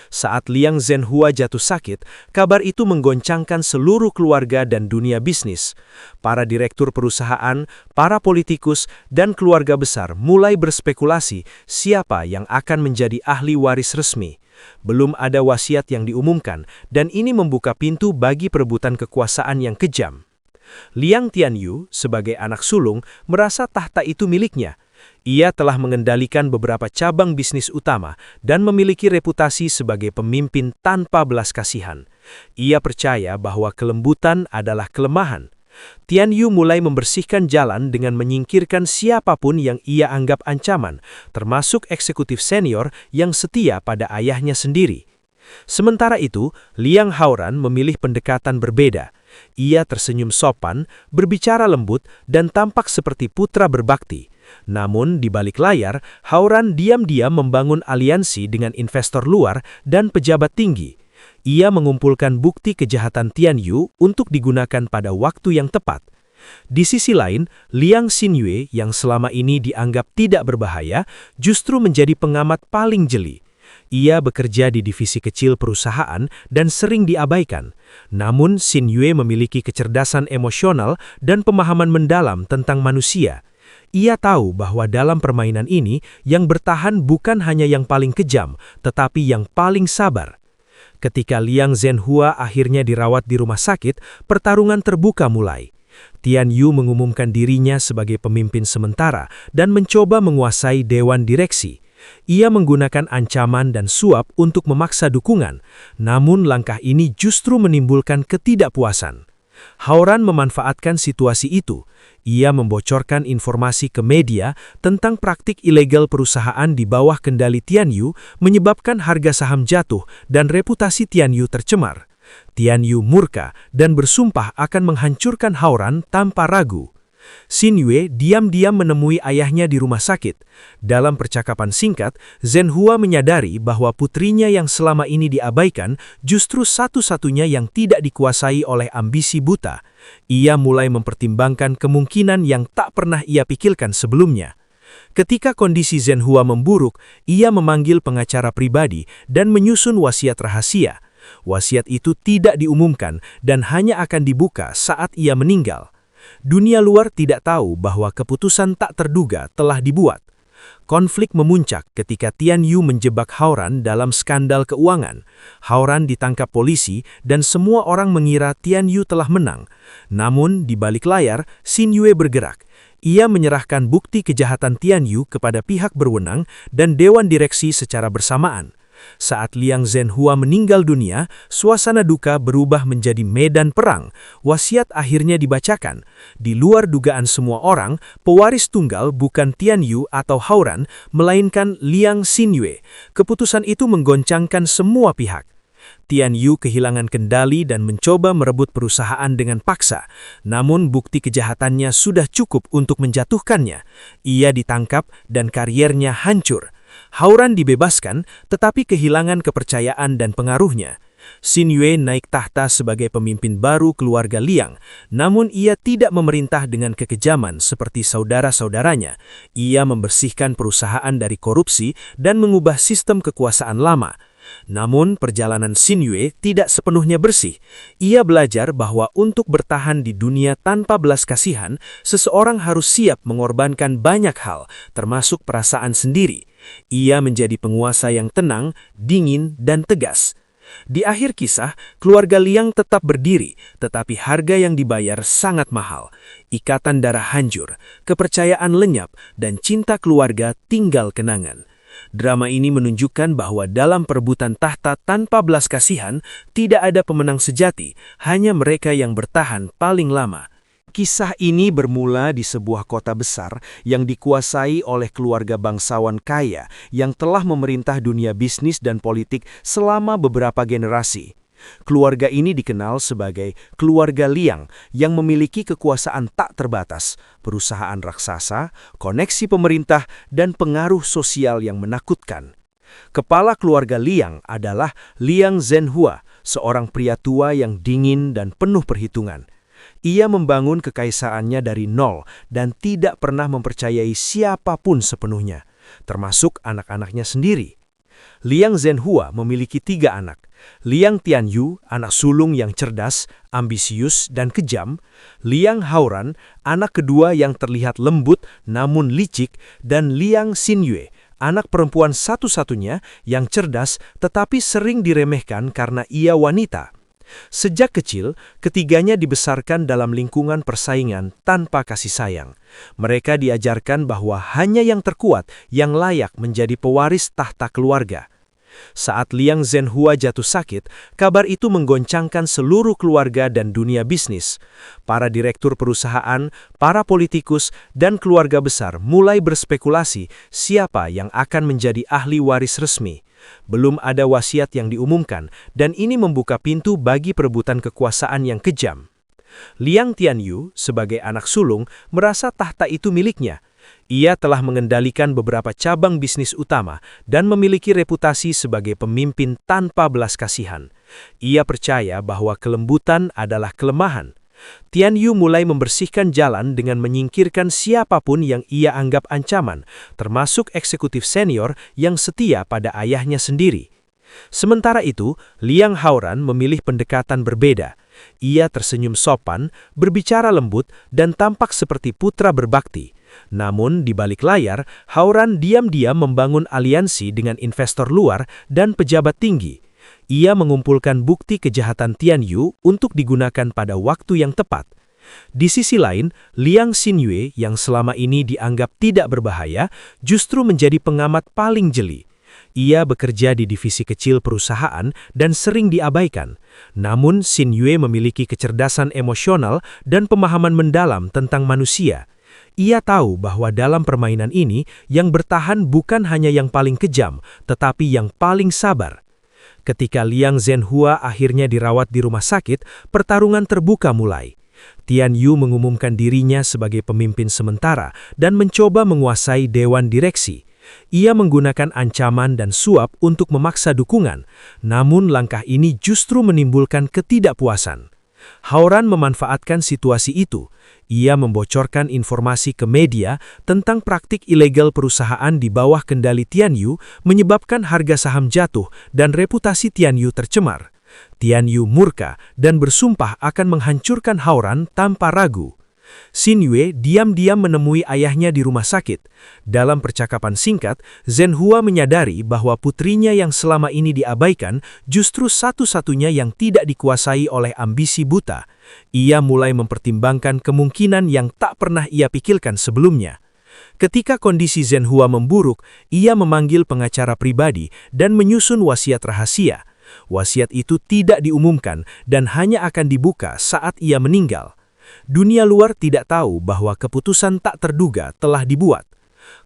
S1: Saat Liang Zhenhua jatuh sakit, kabar itu menggoncangkan seluruh keluarga dan dunia bisnis. Para direktur perusahaan, para politikus, dan keluarga besar mulai berspekulasi siapa yang akan menjadi ahli waris resmi. Belum ada wasiat yang diumumkan, dan ini membuka pintu bagi perebutan kekuasaan yang kejam. Liang Tianyu, sebagai anak sulung, merasa tahta itu miliknya. Ia telah mengendalikan beberapa cabang bisnis utama dan memiliki reputasi sebagai pemimpin tanpa belas kasihan. Ia percaya bahwa kelembutan adalah kelemahan. Tian Yu mulai membersihkan jalan dengan menyingkirkan siapapun yang ia anggap ancaman, termasuk eksekutif senior yang setia pada ayahnya sendiri. Sementara itu, Liang Haoran memilih pendekatan berbeda. Ia tersenyum sopan, berbicara lembut, dan tampak seperti putra berbakti. Namun, di balik layar, Haoran diam-diam membangun aliansi dengan investor luar dan pejabat tinggi. Ia mengumpulkan bukti kejahatan Tian Yu untuk digunakan pada waktu yang tepat. Di sisi lain, Liang Xinyue yang selama ini dianggap tidak berbahaya, justru menjadi pengamat paling jeli. Ia bekerja di divisi kecil perusahaan dan sering diabaikan. Namun, Xinyue memiliki kecerdasan emosional dan pemahaman mendalam tentang manusia. Ia tahu bahwa dalam permainan ini, yang bertahan bukan hanya yang paling kejam, tetapi yang paling sabar. Ketika Liang Zhenhua akhirnya dirawat di rumah sakit, pertarungan terbuka mulai. Tian Yu mengumumkan dirinya sebagai pemimpin sementara dan mencoba menguasai dewan direksi. Ia menggunakan ancaman dan suap untuk memaksa dukungan, namun langkah ini justru menimbulkan ketidakpuasan. Haoran memanfaatkan situasi itu. Ia membocorkan informasi ke media tentang praktik ilegal perusahaan di bawah kendali Tian Yu, menyebabkan harga saham jatuh dan reputasi Tian Yu tercemar. Tian Yu murka dan bersumpah akan menghancurkan Haoran tanpa ragu. Xinyue diam-diam menemui ayahnya di rumah sakit. Dalam percakapan singkat, Zhenhua menyadari bahwa putrinya yang selama ini diabaikan justru satu-satunya yang tidak dikuasai oleh ambisi buta. Ia mulai mempertimbangkan kemungkinan yang tak pernah ia pikirkan sebelumnya. Ketika kondisi Zhenhua memburuk, ia memanggil pengacara pribadi dan menyusun wasiat rahasia. Wasiat itu tidak diumumkan dan hanya akan dibuka saat ia meninggal. Dunia luar tidak tahu bahwa keputusan tak terduga telah dibuat. Konflik memuncak ketika Tian Yu menjebak Haoran dalam skandal keuangan. Haoran ditangkap polisi dan semua orang mengira Tian Yu telah menang. Namun, di balik layar, Xinyue bergerak. Ia menyerahkan bukti kejahatan Tian Yu kepada pihak berwenang dan dewan direksi secara bersamaan. Saat Liang Zhenhua meninggal dunia, suasana duka berubah menjadi medan perang. Wasiat akhirnya dibacakan. Di luar dugaan semua orang, pewaris tunggal bukan Tian Yu atau Haoran, melainkan Liang Xinyue. Keputusan itu menggoncangkan semua pihak. Tian Yu kehilangan kendali dan mencoba merebut perusahaan dengan paksa. Namun bukti kejahatannya sudah cukup untuk menjatuhkannya. Ia ditangkap dan kariernya hancur. Haoran dibebaskan, tetapi kehilangan kepercayaan dan pengaruhnya. Xinyue naik tahta sebagai pemimpin baru keluarga Liang, namun ia tidak memerintah dengan kekejaman seperti saudara-saudaranya. Ia membersihkan perusahaan dari korupsi dan mengubah sistem kekuasaan lama. Namun perjalanan Xinyue tidak sepenuhnya bersih. Ia belajar bahwa untuk bertahan di dunia tanpa belas kasihan, seseorang harus siap mengorbankan banyak hal, termasuk perasaan sendiri. Ia menjadi penguasa yang tenang, dingin, dan tegas. Di akhir kisah, keluarga Liang tetap berdiri, tetapi harga yang dibayar sangat mahal. Ikatan darah hancur, kepercayaan lenyap, dan cinta keluarga tinggal kenangan. Drama ini menunjukkan bahwa dalam perebutan tahta tanpa belas kasihan, tidak ada pemenang sejati, hanya mereka yang bertahan paling lama. Kisah ini bermula di sebuah kota besar yang dikuasai oleh keluarga bangsawan kaya yang telah memerintah dunia bisnis dan politik selama beberapa generasi. Keluarga ini dikenal sebagai keluarga Liang yang memiliki kekuasaan tak terbatas, perusahaan raksasa, koneksi pemerintah, dan pengaruh sosial yang menakutkan. Kepala keluarga Liang adalah Liang Zhenhua, seorang pria tua yang dingin dan penuh perhitungan. Ia membangun kekaisarannya dari nol dan tidak pernah mempercayai siapapun sepenuhnya, termasuk anak-anaknya sendiri. Liang Zhenhua memiliki 3 anak. Liang Tianyu, anak sulung yang cerdas, ambisius, dan kejam. Liang Haoran, anak kedua yang terlihat lembut namun licik. Dan Liang Xinyue, anak perempuan satu-satunya yang cerdas tetapi sering diremehkan karena ia wanita. Sejak kecil, ketiganya dibesarkan dalam lingkungan persaingan tanpa kasih sayang. Mereka diajarkan bahwa hanya yang terkuat yang layak menjadi pewaris tahta keluarga. Saat Liang Zhenhua jatuh sakit, kabar itu menggoncangkan seluruh keluarga dan dunia bisnis. Para direktur perusahaan, para politikus, dan keluarga besar mulai berspekulasi siapa yang akan menjadi ahli waris resmi. Belum ada wasiat yang diumumkan, dan ini membuka pintu bagi perebutan kekuasaan yang kejam. Liang Tianyu, sebagai anak sulung, merasa tahta itu miliknya. Ia telah mengendalikan beberapa cabang bisnis utama dan memiliki reputasi sebagai pemimpin tanpa belas kasihan. Ia percaya bahwa kelembutan adalah kelemahan. Tianyu mulai membersihkan jalan dengan menyingkirkan siapapun yang ia anggap ancaman, termasuk eksekutif senior yang setia pada ayahnya sendiri. Sementara itu, Liang Haoran memilih pendekatan berbeda. Ia tersenyum sopan, berbicara lembut, dan tampak seperti putra berbakti. Namun, di balik layar, Haoran diam-diam membangun aliansi dengan investor luar dan pejabat tinggi. Ia mengumpulkan bukti kejahatan Tianyu untuk digunakan pada waktu yang tepat. Di sisi lain, Liang Xingyue yang selama ini dianggap tidak berbahaya, justru menjadi pengamat paling jeli. Ia bekerja di divisi kecil perusahaan dan sering diabaikan. Namun, Xingyue memiliki kecerdasan emosional dan pemahaman mendalam tentang manusia. Ia tahu bahwa dalam permainan ini, yang bertahan bukan hanya yang paling kejam, tetapi yang paling sabar. Ketika Liang Zhenhua akhirnya dirawat di rumah sakit, pertarungan terbuka mulai. Tianyu mengumumkan dirinya sebagai pemimpin sementara dan mencoba menguasai dewan direksi. Ia menggunakan ancaman dan suap untuk memaksa dukungan, namun langkah ini justru menimbulkan ketidakpuasan. Haoran memanfaatkan situasi itu. Ia membocorkan informasi ke media tentang praktik ilegal perusahaan di bawah kendali Tianyu, menyebabkan harga saham jatuh dan reputasi Tianyu tercemar. Tianyu murka dan bersumpah akan menghancurkan Haoran tanpa ragu. Xingyue diam-diam menemui ayahnya di rumah sakit. Dalam percakapan singkat, Zhenhua menyadari bahwa putrinya yang selama ini diabaikan justru satu-satunya yang tidak dikuasai oleh ambisi buta. Ia mulai mempertimbangkan kemungkinan yang tak pernah ia pikirkan sebelumnya. Ketika kondisi Zhenhua memburuk, ia memanggil pengacara pribadi dan menyusun wasiat rahasia. Wasiat itu tidak diumumkan dan hanya akan dibuka saat ia meninggal. Dunia luar tidak tahu bahwa keputusan tak terduga telah dibuat.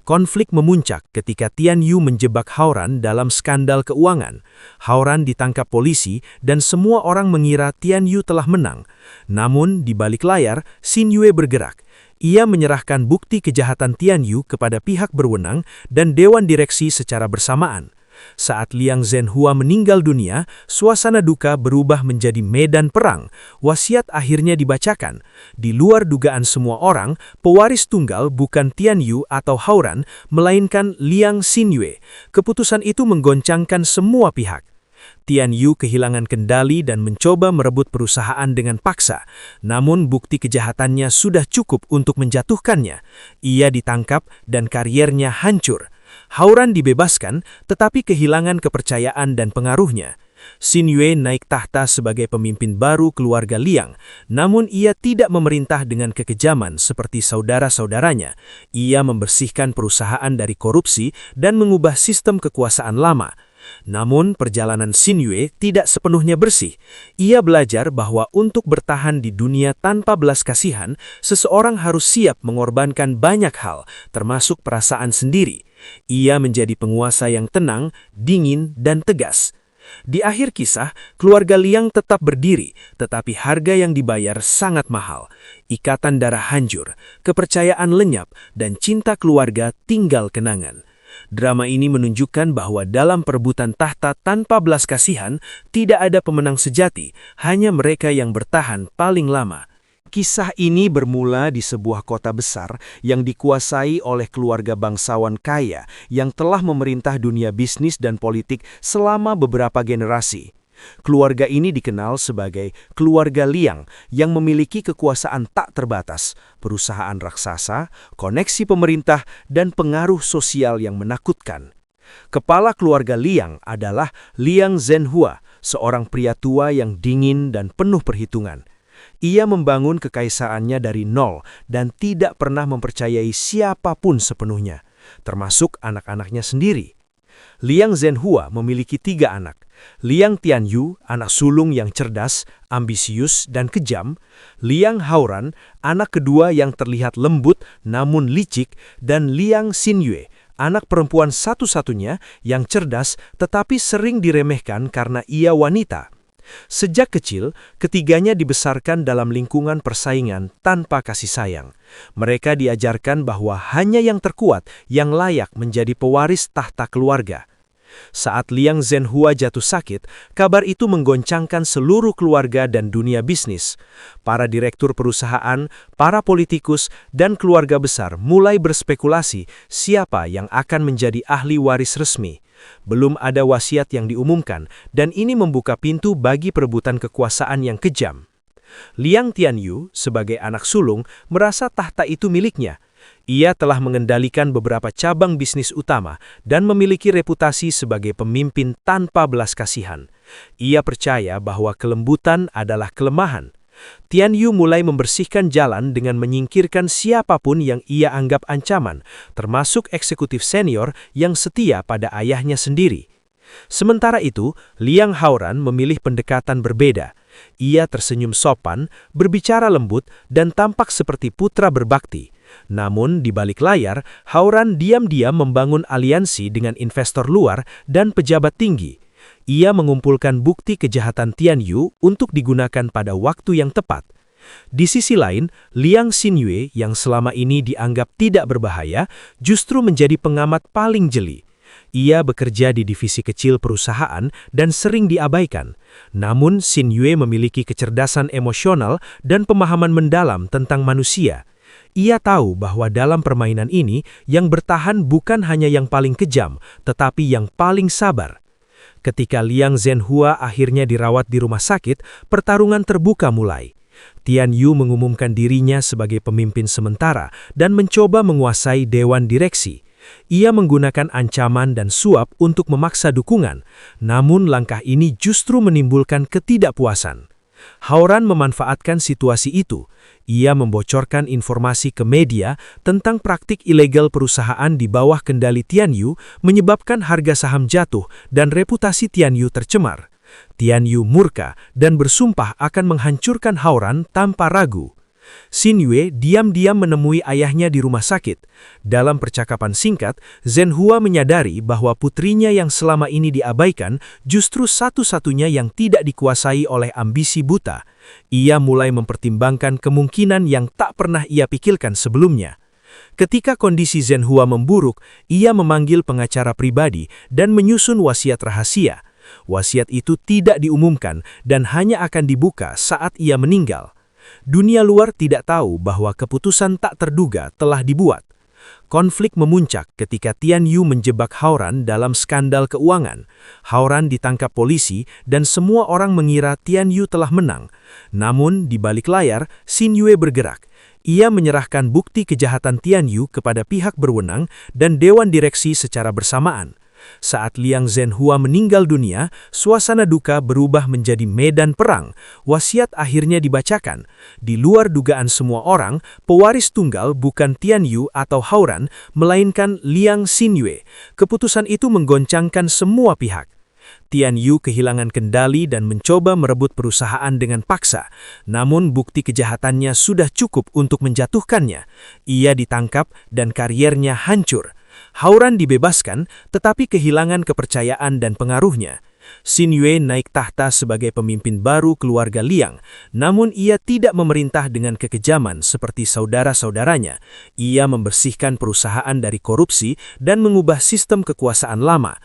S1: Konflik memuncak ketika Tianyu menjebak Haoran dalam skandal keuangan. Haoran ditangkap polisi dan semua orang mengira Tianyu telah menang. Namun, di balik layar, Xingyue bergerak. Ia menyerahkan bukti kejahatan Tianyu kepada pihak berwenang dan dewan direksi secara bersamaan. Saat Liang Zhenhua meninggal dunia, suasana duka berubah menjadi medan perang. Wasiat akhirnya dibacakan. Di luar dugaan semua orang, pewaris tunggal bukan Tianyu atau Haoran, melainkan Liang Xingyue. Keputusan itu menggoncangkan semua pihak. Tianyu kehilangan kendali dan mencoba merebut perusahaan dengan paksa. Namun bukti kejahatannya sudah cukup untuk menjatuhkannya. Ia ditangkap dan kariernya hancur. Haoran dibebaskan, tetapi kehilangan kepercayaan dan pengaruhnya. Xingyue naik tahta sebagai pemimpin baru keluarga Liang, namun ia tidak memerintah dengan kekejaman seperti saudara-saudaranya. Ia membersihkan perusahaan dari korupsi dan mengubah sistem kekuasaan lama. Namun perjalanan Xingyue tidak sepenuhnya bersih. Ia belajar bahwa untuk bertahan di dunia tanpa belas kasihan, seseorang harus siap mengorbankan banyak hal, termasuk perasaan sendiri. Ia menjadi penguasa yang tenang, dingin, dan tegas. Di akhir kisah, keluarga Liang tetap berdiri, tetapi harga yang dibayar sangat mahal. Ikatan darah hancur, kepercayaan lenyap, dan cinta keluarga tinggal kenangan. Drama ini menunjukkan bahwa dalam perebutan tahta tanpa belas kasihan, tidak ada pemenang sejati, hanya mereka yang bertahan paling lama. Kisah ini bermula di sebuah kota besar yang dikuasai oleh keluarga bangsawan kaya yang telah memerintah dunia bisnis dan politik selama beberapa generasi. Keluarga ini dikenal sebagai keluarga Liang yang memiliki kekuasaan tak terbatas, perusahaan raksasa, koneksi pemerintah, dan pengaruh sosial yang menakutkan. Kepala keluarga Liang adalah Liang Zhenhua, seorang pria tua yang dingin dan penuh perhitungan. Ia membangun kekaisarannya dari nol dan tidak pernah mempercayai siapapun sepenuhnya, termasuk anak-anaknya sendiri. Liang Zhenhua memiliki 3 anak. Liang Tianyu, anak sulung yang cerdas, ambisius, dan kejam. Liang Haoran, anak kedua yang terlihat lembut namun licik. Dan Liang Xinyue, anak perempuan satu-satunya yang cerdas tetapi sering diremehkan karena ia wanita. Sejak kecil, ketiganya dibesarkan dalam lingkungan persaingan tanpa kasih sayang. Mereka diajarkan bahwa hanya yang terkuat yang layak menjadi pewaris tahta keluarga. Saat Liang Zhenhua jatuh sakit, kabar itu menggoncangkan seluruh keluarga dan dunia bisnis. Para direktur perusahaan, para politikus, dan keluarga besar mulai berspekulasi siapa yang akan menjadi ahli waris resmi. Belum ada wasiat yang diumumkan, dan ini membuka pintu bagi perebutan kekuasaan yang kejam. Liang Tianyu, sebagai anak sulung, merasa tahta itu miliknya. Ia telah mengendalikan beberapa cabang bisnis utama dan memiliki reputasi sebagai pemimpin tanpa belas kasihan. Ia percaya bahwa kelembutan adalah kelemahan. Tianyu mulai membersihkan jalan dengan menyingkirkan siapapun yang ia anggap ancaman, termasuk eksekutif senior yang setia pada ayahnya sendiri. Sementara itu, Liang Haoran memilih pendekatan berbeda. Ia tersenyum sopan, berbicara lembut, dan tampak seperti putra berbakti. Namun, di balik layar, Haoran diam-diam membangun aliansi dengan investor luar dan pejabat tinggi. Ia mengumpulkan bukti kejahatan Tianyu untuk digunakan pada waktu yang tepat. Di sisi lain, Liang Xinyue yang selama ini dianggap tidak berbahaya, justru menjadi pengamat paling jeli. Ia bekerja di divisi kecil perusahaan dan sering diabaikan. Namun, Xinyue memiliki kecerdasan emosional dan pemahaman mendalam tentang manusia. Ia tahu bahwa dalam permainan ini, yang bertahan bukan hanya yang paling kejam, tetapi yang paling sabar. Ketika Liang Zhenhua akhirnya dirawat di rumah sakit, pertarungan terbuka mulai. Tianyu mengumumkan dirinya sebagai pemimpin sementara dan mencoba menguasai dewan direksi. Ia menggunakan ancaman dan suap untuk memaksa dukungan, namun langkah ini justru menimbulkan ketidakpuasan. Haoran memanfaatkan situasi itu. Ia membocorkan informasi ke media tentang praktik ilegal perusahaan di bawah kendali Tianyu, menyebabkan harga saham jatuh dan reputasi Tianyu tercemar. Tianyu murka dan bersumpah akan menghancurkan Haoran tanpa ragu. Xinyue diam-diam menemui ayahnya di rumah sakit. Dalam percakapan singkat, Zhenhua menyadari bahwa putrinya yang selama ini diabaikan justru satu-satunya yang tidak dikuasai oleh ambisi buta. Ia mulai mempertimbangkan kemungkinan yang tak pernah ia pikirkan sebelumnya. Ketika kondisi Zhenhua memburuk, ia memanggil pengacara pribadi dan menyusun wasiat rahasia. Wasiat itu tidak diumumkan dan hanya akan dibuka saat ia meninggal. Dunia luar tidak tahu bahwa keputusan tak terduga telah dibuat. Konflik memuncak ketika Tianyu menjebak Haoran dalam skandal keuangan. Haoran ditangkap polisi dan semua orang mengira Tianyu telah menang. Namun, di balik layar, Xinyue bergerak. Ia menyerahkan bukti kejahatan Tianyu kepada pihak berwenang dan dewan direksi secara bersamaan. Saat Liang Zhenhua meninggal dunia, suasana duka berubah menjadi medan perang. Wasiat akhirnya dibacakan. Di luar dugaan semua orang, pewaris tunggal bukan Tianyu atau Haoran, melainkan Liang Xinyue. Keputusan itu menggoncangkan semua pihak. Tianyu kehilangan kendali dan mencoba merebut perusahaan dengan paksa. Namun bukti kejahatannya sudah cukup untuk menjatuhkannya. Ia ditangkap dan kariernya hancur. Haoran dibebaskan, tetapi kehilangan kepercayaan dan pengaruhnya. Xinyue naik tahta sebagai pemimpin baru keluarga Liang, namun ia tidak memerintah dengan kekejaman seperti saudara-saudaranya. Ia membersihkan perusahaan dari korupsi dan mengubah sistem kekuasaan lama.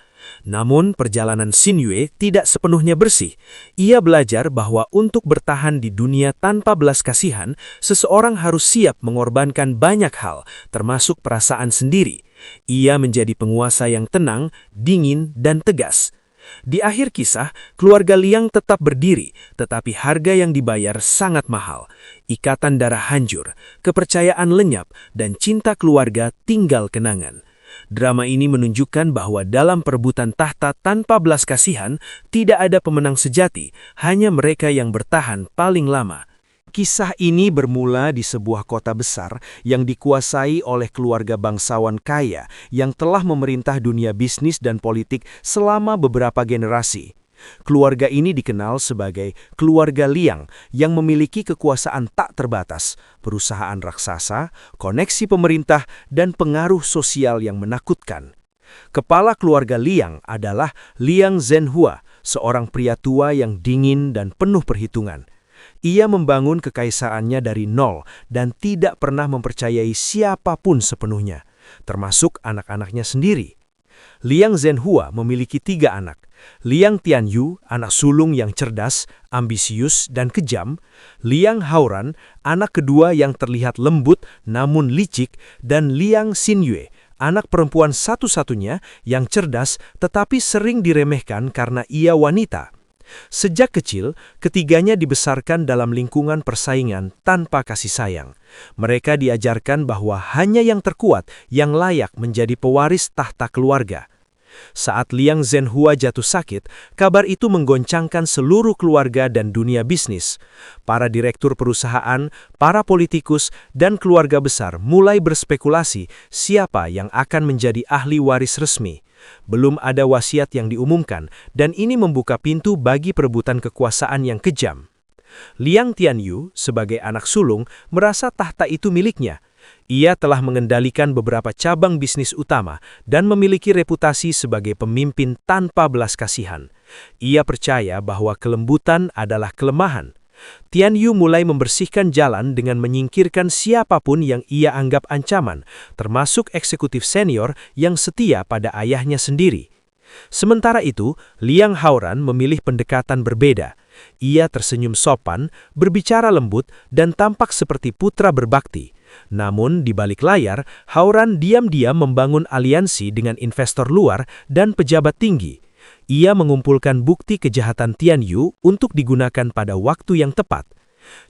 S1: Namun, perjalanan Xinyue tidak sepenuhnya bersih. Ia belajar bahwa untuk bertahan di dunia tanpa belas kasihan, seseorang harus siap mengorbankan banyak hal, termasuk perasaan sendiri. Ia menjadi penguasa yang tenang, dingin, dan tegas. Di akhir kisah, keluarga Liang tetap berdiri, tetapi harga yang dibayar sangat mahal. Ikatan darah hancur, kepercayaan lenyap, dan cinta keluarga tinggal kenangan. Drama ini menunjukkan bahwa dalam perebutan tahta tanpa belas kasihan, tidak ada pemenang sejati, hanya mereka yang bertahan paling lama. Kisah ini bermula di sebuah kota besar yang dikuasai oleh keluarga bangsawan kaya yang telah memerintah dunia bisnis dan politik selama beberapa generasi. Keluarga ini dikenal sebagai keluarga Liang yang memiliki kekuasaan tak terbatas, perusahaan raksasa, koneksi pemerintah, dan pengaruh sosial yang menakutkan. Kepala keluarga Liang adalah Liang Zhenhua, seorang pria tua yang dingin dan penuh perhitungan. Ia membangun kekaisarannya dari nol dan tidak pernah mempercayai siapapun sepenuhnya, termasuk anak-anaknya sendiri. Liang Zhenhua memiliki 3 anak. Liang Tianyu, anak sulung yang cerdas, ambisius, dan kejam. Liang Haoran, anak kedua yang terlihat lembut namun licik. Dan Liang Xinyue, anak perempuan satu-satunya yang cerdas tetapi sering diremehkan karena ia wanita. Sejak kecil, ketiganya dibesarkan dalam lingkungan persaingan tanpa kasih sayang. Mereka diajarkan bahwa hanya yang terkuat yang layak menjadi pewaris tahta keluarga. Saat Liang Zhenhua jatuh sakit, kabar itu menggoncangkan seluruh keluarga dan dunia bisnis. Para direktur perusahaan, para politikus, dan keluarga besar mulai berspekulasi siapa yang akan menjadi ahli waris resmi. Belum ada wasiat yang diumumkan, dan ini membuka pintu bagi perebutan kekuasaan yang kejam. Liang Tianyu, sebagai anak sulung, merasa tahta itu miliknya. Ia telah mengendalikan beberapa cabang bisnis utama dan memiliki reputasi sebagai pemimpin tanpa belas kasihan. Ia percaya bahwa kelembutan adalah kelemahan. Tianyu mulai membersihkan jalan dengan menyingkirkan siapapun yang ia anggap ancaman, termasuk eksekutif senior yang setia pada ayahnya sendiri. Sementara itu, Liang Haoran memilih pendekatan berbeda. Ia tersenyum sopan, berbicara lembut, dan tampak seperti putra berbakti. Namun, di balik layar, Haoran diam-diam membangun aliansi dengan investor luar dan pejabat tinggi. Ia mengumpulkan bukti kejahatan Tianyu untuk digunakan pada waktu yang tepat.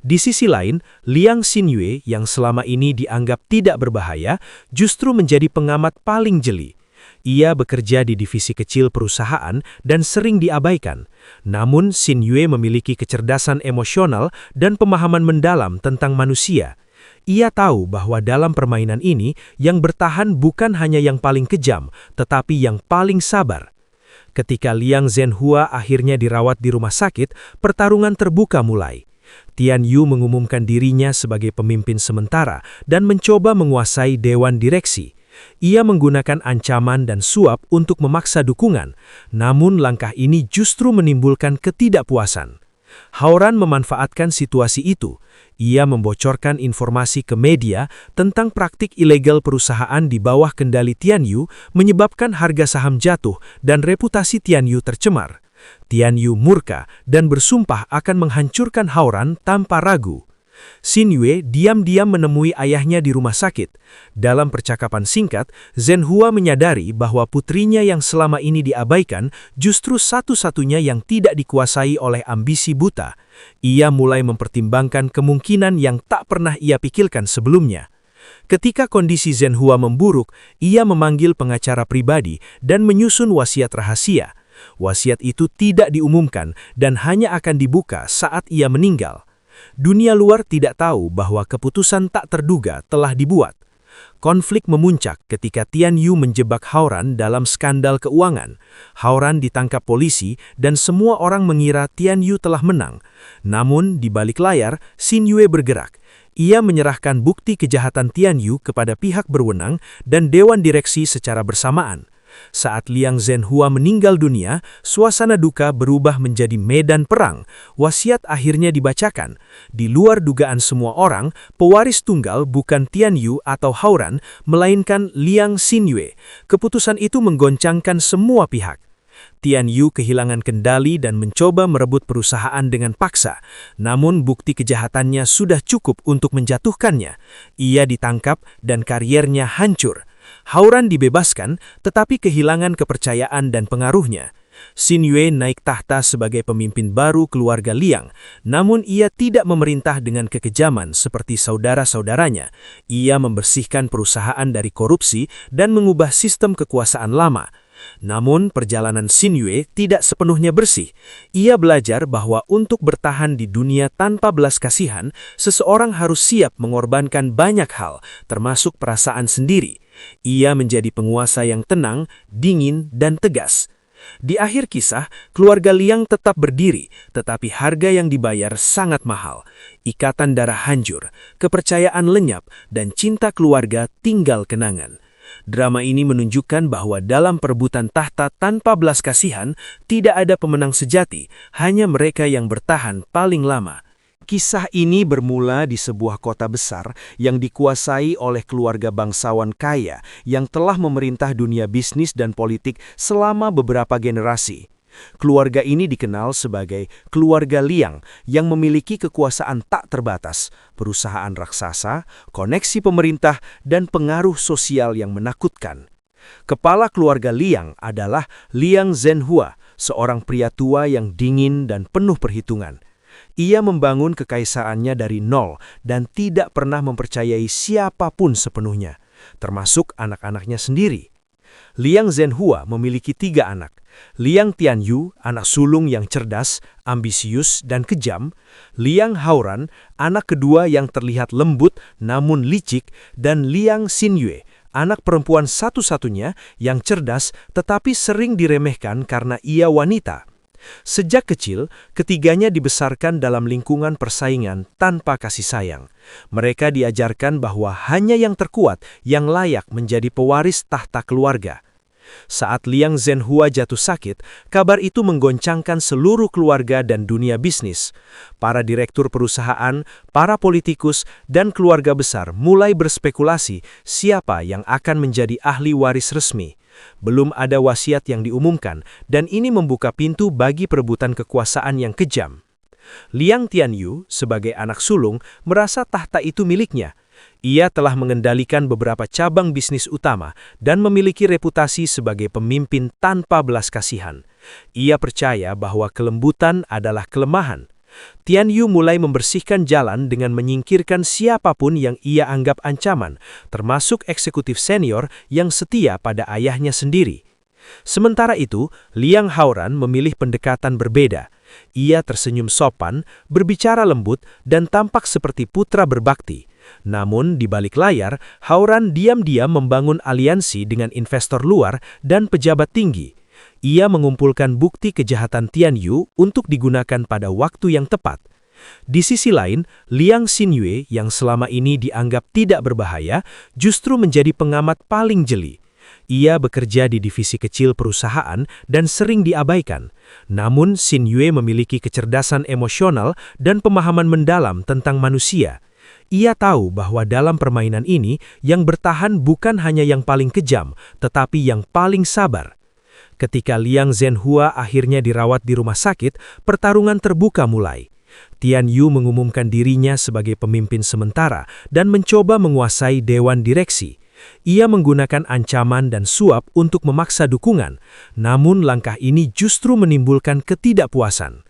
S1: Di sisi lain, Liang Xinyue yang selama ini dianggap tidak berbahaya, justru menjadi pengamat paling jeli. Ia bekerja di divisi kecil perusahaan dan sering diabaikan. Namun, Xinyue memiliki kecerdasan emosional dan pemahaman mendalam tentang manusia. Ia tahu bahwa dalam permainan ini, yang bertahan bukan hanya yang paling kejam, tetapi yang paling sabar. Ketika Liang Zhenhua akhirnya dirawat di rumah sakit, pertarungan terbuka mulai. Tianyu mengumumkan dirinya sebagai pemimpin sementara dan mencoba menguasai dewan direksi. Ia menggunakan ancaman dan suap untuk memaksa dukungan, namun langkah ini justru menimbulkan ketidakpuasan. Haoran memanfaatkan situasi itu. Ia membocorkan informasi ke media tentang praktik ilegal perusahaan di bawah kendali Tianyu, menyebabkan harga saham jatuh dan reputasi Tianyu tercemar. Tianyu murka dan bersumpah akan menghancurkan Haoran tanpa ragu. Xinyue diam-diam menemui ayahnya di rumah sakit. Dalam percakapan singkat, Zhenhua menyadari bahwa putrinya yang selama ini diabaikan justru satu-satunya yang tidak dikuasai oleh ambisi buta. Ia mulai mempertimbangkan kemungkinan yang tak pernah ia pikirkan sebelumnya. Ketika kondisi Zhenhua memburuk, ia memanggil pengacara pribadi dan menyusun wasiat rahasia. Wasiat itu tidak diumumkan dan hanya akan dibuka saat ia meninggal. Dunia luar tidak tahu bahwa keputusan tak terduga telah dibuat. Konflik memuncak ketika Tianyu menjebak Haoran dalam skandal keuangan. Haoran ditangkap polisi dan semua orang mengira Tianyu telah menang. Namun, di balik layar, Xinyue bergerak. Ia menyerahkan bukti kejahatan Tianyu kepada pihak berwenang dan dewan direksi secara bersamaan. Saat Liang Zhenhua meninggal dunia, suasana duka berubah menjadi medan perang. Wasiat akhirnya dibacakan. Di luar dugaan semua orang, pewaris tunggal bukan Tianyu atau Haoran, melainkan Liang Xinyue. Keputusan itu menggoncangkan semua pihak. Tianyu kehilangan kendali dan mencoba merebut perusahaan dengan paksa. Namun bukti kejahatannya sudah cukup untuk menjatuhkannya. Ia ditangkap dan kariernya hancur. Haoran dibebaskan, tetapi kehilangan kepercayaan dan pengaruhnya. Xinyue naik tahta sebagai pemimpin baru keluarga Liang, namun ia tidak memerintah dengan kekejaman seperti saudara-saudaranya. Ia membersihkan perusahaan dari korupsi dan mengubah sistem kekuasaan lama. Namun, perjalanan Xinyu tidak sepenuhnya bersih. Ia belajar bahwa untuk bertahan di dunia tanpa belas kasihan, seseorang harus siap mengorbankan banyak hal, termasuk perasaan sendiri. Ia menjadi penguasa yang tenang, dingin, dan tegas. Di akhir kisah, keluarga Liang tetap berdiri, tetapi harga yang dibayar sangat mahal. Ikatan darah hancur, kepercayaan lenyap, dan cinta keluarga tinggal kenangan. Drama ini menunjukkan bahwa dalam perebutan tahta tanpa belas kasihan, tidak ada pemenang sejati, hanya mereka yang bertahan paling lama. Kisah ini bermula di sebuah kota besar yang dikuasai oleh keluarga bangsawan kaya yang telah memerintah dunia bisnis dan politik selama beberapa generasi. Keluarga ini dikenal sebagai keluarga Liang yang memiliki kekuasaan tak terbatas, perusahaan raksasa, koneksi pemerintah, dan pengaruh sosial yang menakutkan. Kepala keluarga Liang adalah Liang Zhenhua, seorang pria tua yang dingin dan penuh perhitungan. Ia membangun kekaisarannya dari nol dan tidak pernah mempercayai siapapun sepenuhnya, termasuk anak-anaknya sendiri. Liang Zhenhua memiliki 3 anak. Liang Tianyu, anak sulung yang cerdas, ambisius, dan kejam. Liang Haoran, anak kedua yang terlihat lembut namun licik. Dan Liang Xinyu, anak perempuan satu-satunya yang cerdas tetapi sering diremehkan karena ia wanita. Sejak kecil, ketiganya dibesarkan dalam lingkungan persaingan tanpa kasih sayang. Mereka diajarkan bahwa hanya yang terkuat yang layak menjadi pewaris tahta keluarga. Saat Liang Zhenhua jatuh sakit, kabar itu menggoncangkan seluruh keluarga dan dunia bisnis. Para direktur perusahaan, para politikus, dan keluarga besar mulai berspekulasi siapa yang akan menjadi ahli waris resmi. Belum ada wasiat yang diumumkan, dan ini membuka pintu bagi perebutan kekuasaan yang kejam. Liang Tianyu, sebagai anak sulung, merasa tahta itu miliknya. Ia telah mengendalikan beberapa cabang bisnis utama dan memiliki reputasi sebagai pemimpin tanpa belas kasihan. Ia percaya bahwa kelembutan adalah kelemahan. Tianyu mulai membersihkan jalan dengan menyingkirkan siapapun yang ia anggap ancaman, termasuk eksekutif senior yang setia pada ayahnya sendiri. Sementara itu, Liang Haoran memilih pendekatan berbeda. Ia tersenyum sopan, berbicara lembut, dan tampak seperti putra berbakti. Namun, di balik layar, Haoran diam-diam membangun aliansi dengan investor luar dan pejabat tinggi. Ia mengumpulkan bukti kejahatan Tianyu untuk digunakan pada waktu yang tepat. Di sisi lain, Liang Xinyu yang selama ini dianggap tidak berbahaya, justru menjadi pengamat paling jeli. Ia bekerja di divisi kecil perusahaan dan sering diabaikan. Namun, Xinyu memiliki kecerdasan emosional dan pemahaman mendalam tentang manusia. Ia tahu bahwa dalam permainan ini, yang bertahan bukan hanya yang paling kejam, tetapi yang paling sabar. Ketika Liang Zhenhua akhirnya dirawat di rumah sakit, pertarungan terbuka mulai. Tianyu mengumumkan dirinya sebagai pemimpin sementara dan mencoba menguasai dewan direksi. Ia menggunakan ancaman dan suap untuk memaksa dukungan, namun langkah ini justru menimbulkan ketidakpuasan.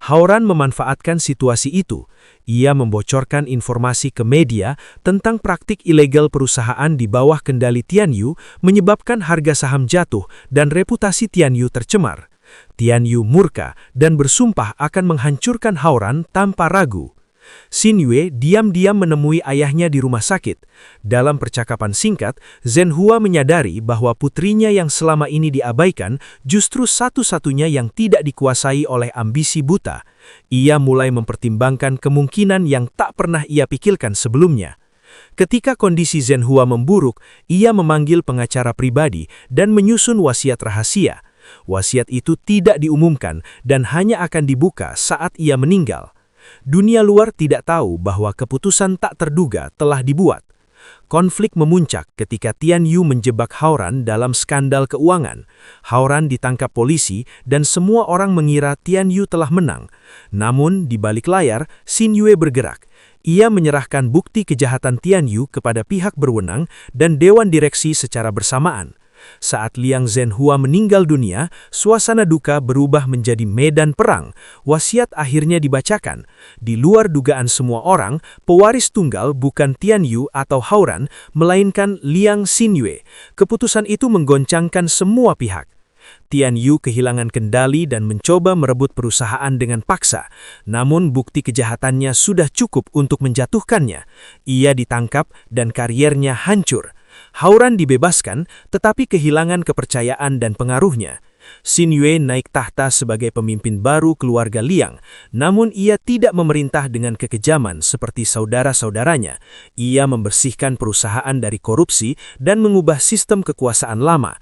S1: Haoran memanfaatkan situasi itu. Ia membocorkan informasi ke media tentang praktik ilegal perusahaan di bawah kendali Tianyu, menyebabkan harga saham jatuh dan reputasi Tianyu tercemar. Tianyu murka dan bersumpah akan menghancurkan Haoran tanpa ragu. Xinyu diam-diam menemui ayahnya di rumah sakit. Dalam percakapan singkat, Zhenhua menyadari bahwa putrinya yang selama ini diabaikan justru satu-satunya yang tidak dikuasai oleh ambisi buta. Ia mulai mempertimbangkan kemungkinan yang tak pernah ia pikirkan sebelumnya. Ketika kondisi Zhenhua memburuk, ia memanggil pengacara pribadi dan menyusun wasiat rahasia. Wasiat itu tidak diumumkan dan hanya akan dibuka saat ia meninggal. Dunia luar tidak tahu bahwa keputusan tak terduga telah dibuat. Konflik memuncak ketika Tianyu menjebak Haoran dalam skandal keuangan. Haoran ditangkap polisi dan semua orang mengira Tianyu telah menang. Namun, di balik layar, Xinyu bergerak. Ia menyerahkan bukti kejahatan Tianyu kepada pihak berwenang dan dewan direksi secara bersamaan. Saat Liang Zhenhua meninggal dunia, suasana duka berubah menjadi medan perang. Wasiat akhirnya dibacakan. Di luar dugaan semua orang, pewaris tunggal bukan Tianyu atau Haoran, melainkan Liang Xinyu. Keputusan itu menggoncangkan semua pihak. Tian Yu kehilangan kendali dan mencoba merebut perusahaan dengan paksa. Namun bukti kejahatannya sudah cukup untuk menjatuhkannya. Ia ditangkap dan kariernya hancur. Hao-ran dibebaskan, tetapi kehilangan kepercayaan dan pengaruhnya. Xin Yue naik tahta sebagai pemimpin baru keluarga Liang, namun ia tidak memerintah dengan kekejaman seperti saudara-saudaranya. Ia membersihkan perusahaan dari korupsi dan mengubah sistem kekuasaan lama.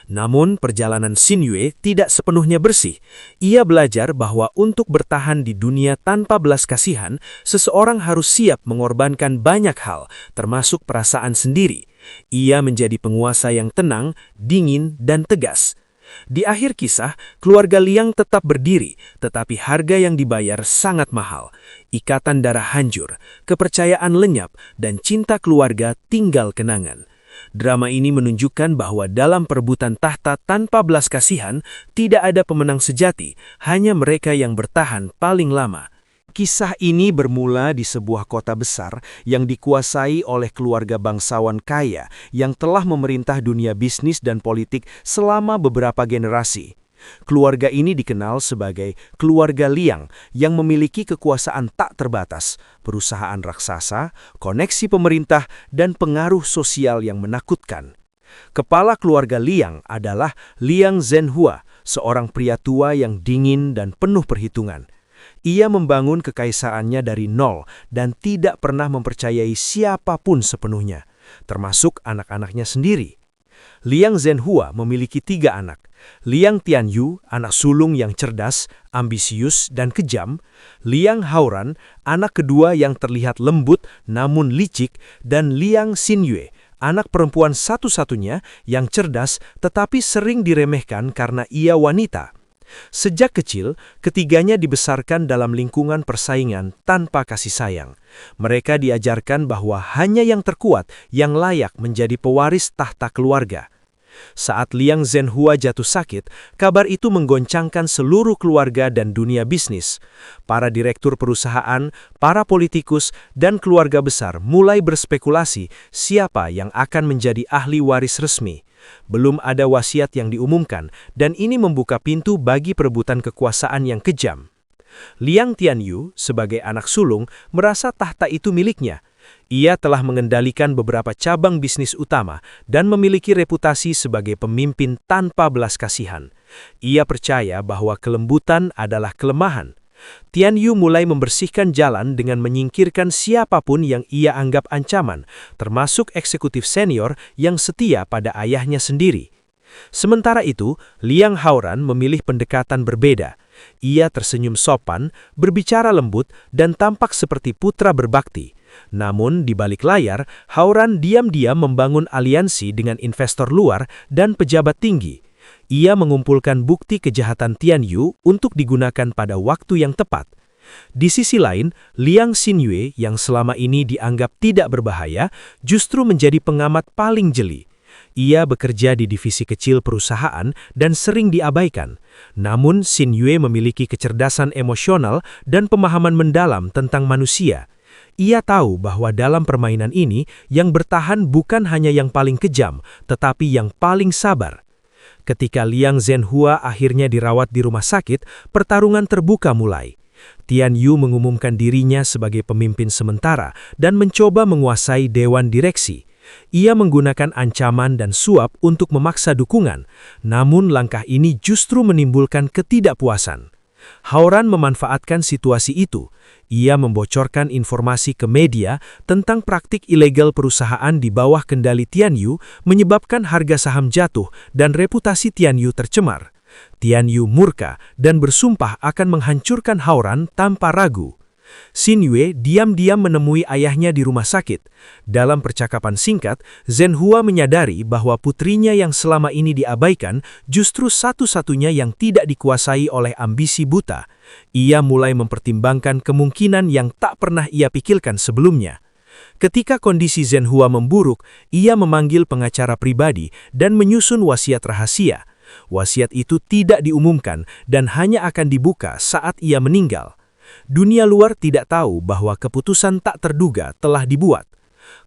S1: Namun, perjalanan Xin Yue tidak sepenuhnya bersih. Ia belajar bahwa untuk bertahan di dunia tanpa belas kasihan, seseorang harus siap mengorbankan banyak hal, termasuk perasaan sendiri. Ia menjadi penguasa yang tenang, dingin, dan tegas. Di akhir kisah, keluarga Liang tetap berdiri, tetapi harga yang dibayar sangat mahal. Ikatan darah hancur, kepercayaan lenyap, dan cinta keluarga tinggal kenangan. Drama ini menunjukkan bahwa dalam perebutan tahta tanpa belas kasihan, tidak ada pemenang sejati, hanya mereka yang bertahan paling lama. Kisah ini bermula di sebuah kota besar yang dikuasai oleh keluarga bangsawan kaya yang telah memerintah dunia bisnis dan politik selama beberapa generasi. Keluarga ini dikenal sebagai keluarga Liang yang memiliki kekuasaan tak terbatas, perusahaan raksasa, koneksi pemerintah, dan pengaruh sosial yang menakutkan. Kepala keluarga Liang adalah Liang Zhenhua, seorang pria tua yang dingin dan penuh perhitungan. Ia membangun kekaisarannya dari nol dan tidak pernah mempercayai siapapun sepenuhnya, termasuk anak-anaknya sendiri. Liang Zhenhua memiliki 3 anak. Liang Tianyu, anak sulung yang cerdas, ambisius, dan kejam. Liang Hao-ran, anak kedua yang terlihat lembut namun licik. Dan Liang Xin Yue, anak perempuan satu-satunya yang cerdas tetapi sering diremehkan karena ia wanita. Sejak kecil, ketiganya dibesarkan dalam lingkungan persaingan tanpa kasih sayang. Mereka diajarkan bahwa hanya yang terkuat yang layak menjadi pewaris tahta keluarga. Saat Liang Zhenhua jatuh sakit, kabar itu menggoncangkan seluruh keluarga dan dunia bisnis. Para direktur perusahaan, para politikus, dan keluarga besar mulai berspekulasi siapa yang akan menjadi ahli waris resmi. Belum ada wasiat yang diumumkan, dan ini membuka pintu bagi perebutan kekuasaan yang kejam. Liang Tianyu, sebagai anak sulung, merasa tahta itu miliknya. Ia telah mengendalikan beberapa cabang bisnis utama dan memiliki reputasi sebagai pemimpin tanpa belas kasihan. Ia percaya bahwa kelembutan adalah kelemahan. Tianyu mulai membersihkan jalan dengan menyingkirkan siapapun yang ia anggap ancaman, termasuk eksekutif senior yang setia pada ayahnya sendiri. Sementara itu, Liang Hao-ran memilih pendekatan berbeda. Ia tersenyum sopan, berbicara lembut, dan tampak seperti putra berbakti. Namun, di balik layar, Hao-ran diam-diam membangun aliansi dengan investor luar dan pejabat tinggi. Ia mengumpulkan bukti kejahatan Tianyu untuk digunakan pada waktu yang tepat. Di sisi lain, Liang Xin Yue yang selama ini dianggap tidak berbahaya, justru menjadi pengamat paling jeli. Ia bekerja di divisi kecil perusahaan dan sering diabaikan. Namun, Xin Yue memiliki kecerdasan emosional dan pemahaman mendalam tentang manusia. Ia tahu bahwa dalam permainan ini, yang bertahan bukan hanya yang paling kejam, tetapi yang paling sabar. Ketika Liang Zhenhua akhirnya dirawat di rumah sakit, pertarungan terbuka mulai. Tianyu mengumumkan dirinya sebagai pemimpin sementara dan mencoba menguasai dewan direksi. Ia menggunakan ancaman dan suap untuk memaksa dukungan, namun langkah ini justru menimbulkan ketidakpuasan. Hao-ran memanfaatkan situasi itu. Ia membocorkan informasi ke media tentang praktik ilegal perusahaan di bawah kendali Tianyu, menyebabkan harga saham jatuh dan reputasi Tianyu tercemar. Tianyu murka dan bersumpah akan menghancurkan Hao-ran tanpa ragu. Xin Yue diam-diam menemui ayahnya di rumah sakit. Dalam percakapan singkat, Zhenhua menyadari bahwa putrinya yang selama ini diabaikan justru satu-satunya yang tidak dikuasai oleh ambisi buta. Ia mulai mempertimbangkan kemungkinan yang tak pernah ia pikirkan sebelumnya. Ketika kondisi Zhenhua memburuk, ia memanggil pengacara pribadi dan menyusun wasiat rahasia. Wasiat itu tidak diumumkan dan hanya akan dibuka saat ia meninggal. Dunia luar tidak tahu bahwa keputusan tak terduga telah dibuat.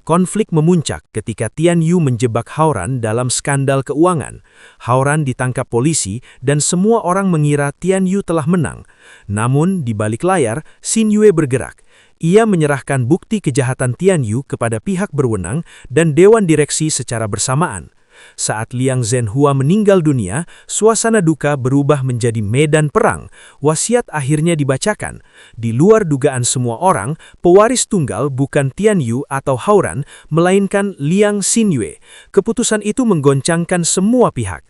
S1: Konflik memuncak ketika Tian Yu menjebak Haoran dalam skandal keuangan. Haoran ditangkap polisi dan semua orang mengira Tian Yu telah menang. Namun, di balik layar, Xin Yue bergerak. Ia menyerahkan bukti kejahatan Tian Yu kepada pihak berwenang dan dewan direksi secara bersamaan. Saat Liang Zhenhua meninggal dunia, suasana duka berubah menjadi medan perang. Wasiat akhirnya dibacakan. Di luar dugaan semua orang, pewaris tunggal bukan Tian Yu atau Haoran, melainkan Liang Xinyue. Keputusan itu menggoncangkan semua pihak.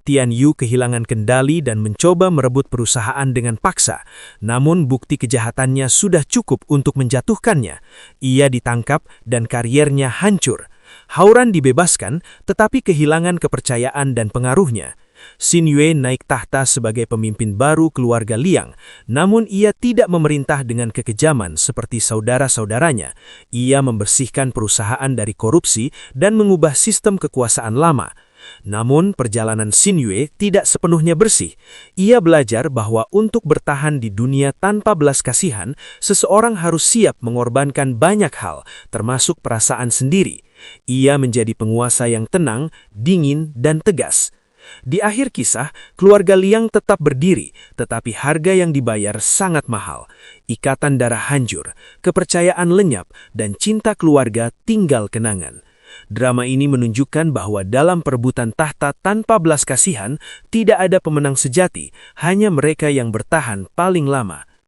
S1: Tian Yu kehilangan kendali dan mencoba merebut perusahaan dengan paksa. Namun bukti kejahatannya sudah cukup untuk menjatuhkannya. Ia ditangkap dan kariernya hancur. Haoran dibebaskan, tetapi kehilangan kepercayaan dan pengaruhnya. Xin Yue naik tahta sebagai pemimpin baru keluarga Liang, namun ia tidak memerintah dengan kekejaman seperti saudara-saudaranya. Ia membersihkan perusahaan dari korupsi dan mengubah sistem kekuasaan lama. Namun, perjalanan Xin Yue tidak sepenuhnya bersih. Ia belajar bahwa untuk bertahan di dunia tanpa belas kasihan, seseorang harus siap mengorbankan banyak hal, termasuk perasaan sendiri. Ia menjadi penguasa yang tenang, dingin, dan tegas. Di akhir kisah, keluarga Liang tetap berdiri, tetapi harga yang dibayar sangat mahal. Ikatan darah hancur, kepercayaan lenyap, dan cinta keluarga tinggal kenangan. Drama ini menunjukkan bahwa dalam perebutan tahta tanpa belas kasihan, tidak ada pemenang sejati, hanya mereka yang bertahan paling lama.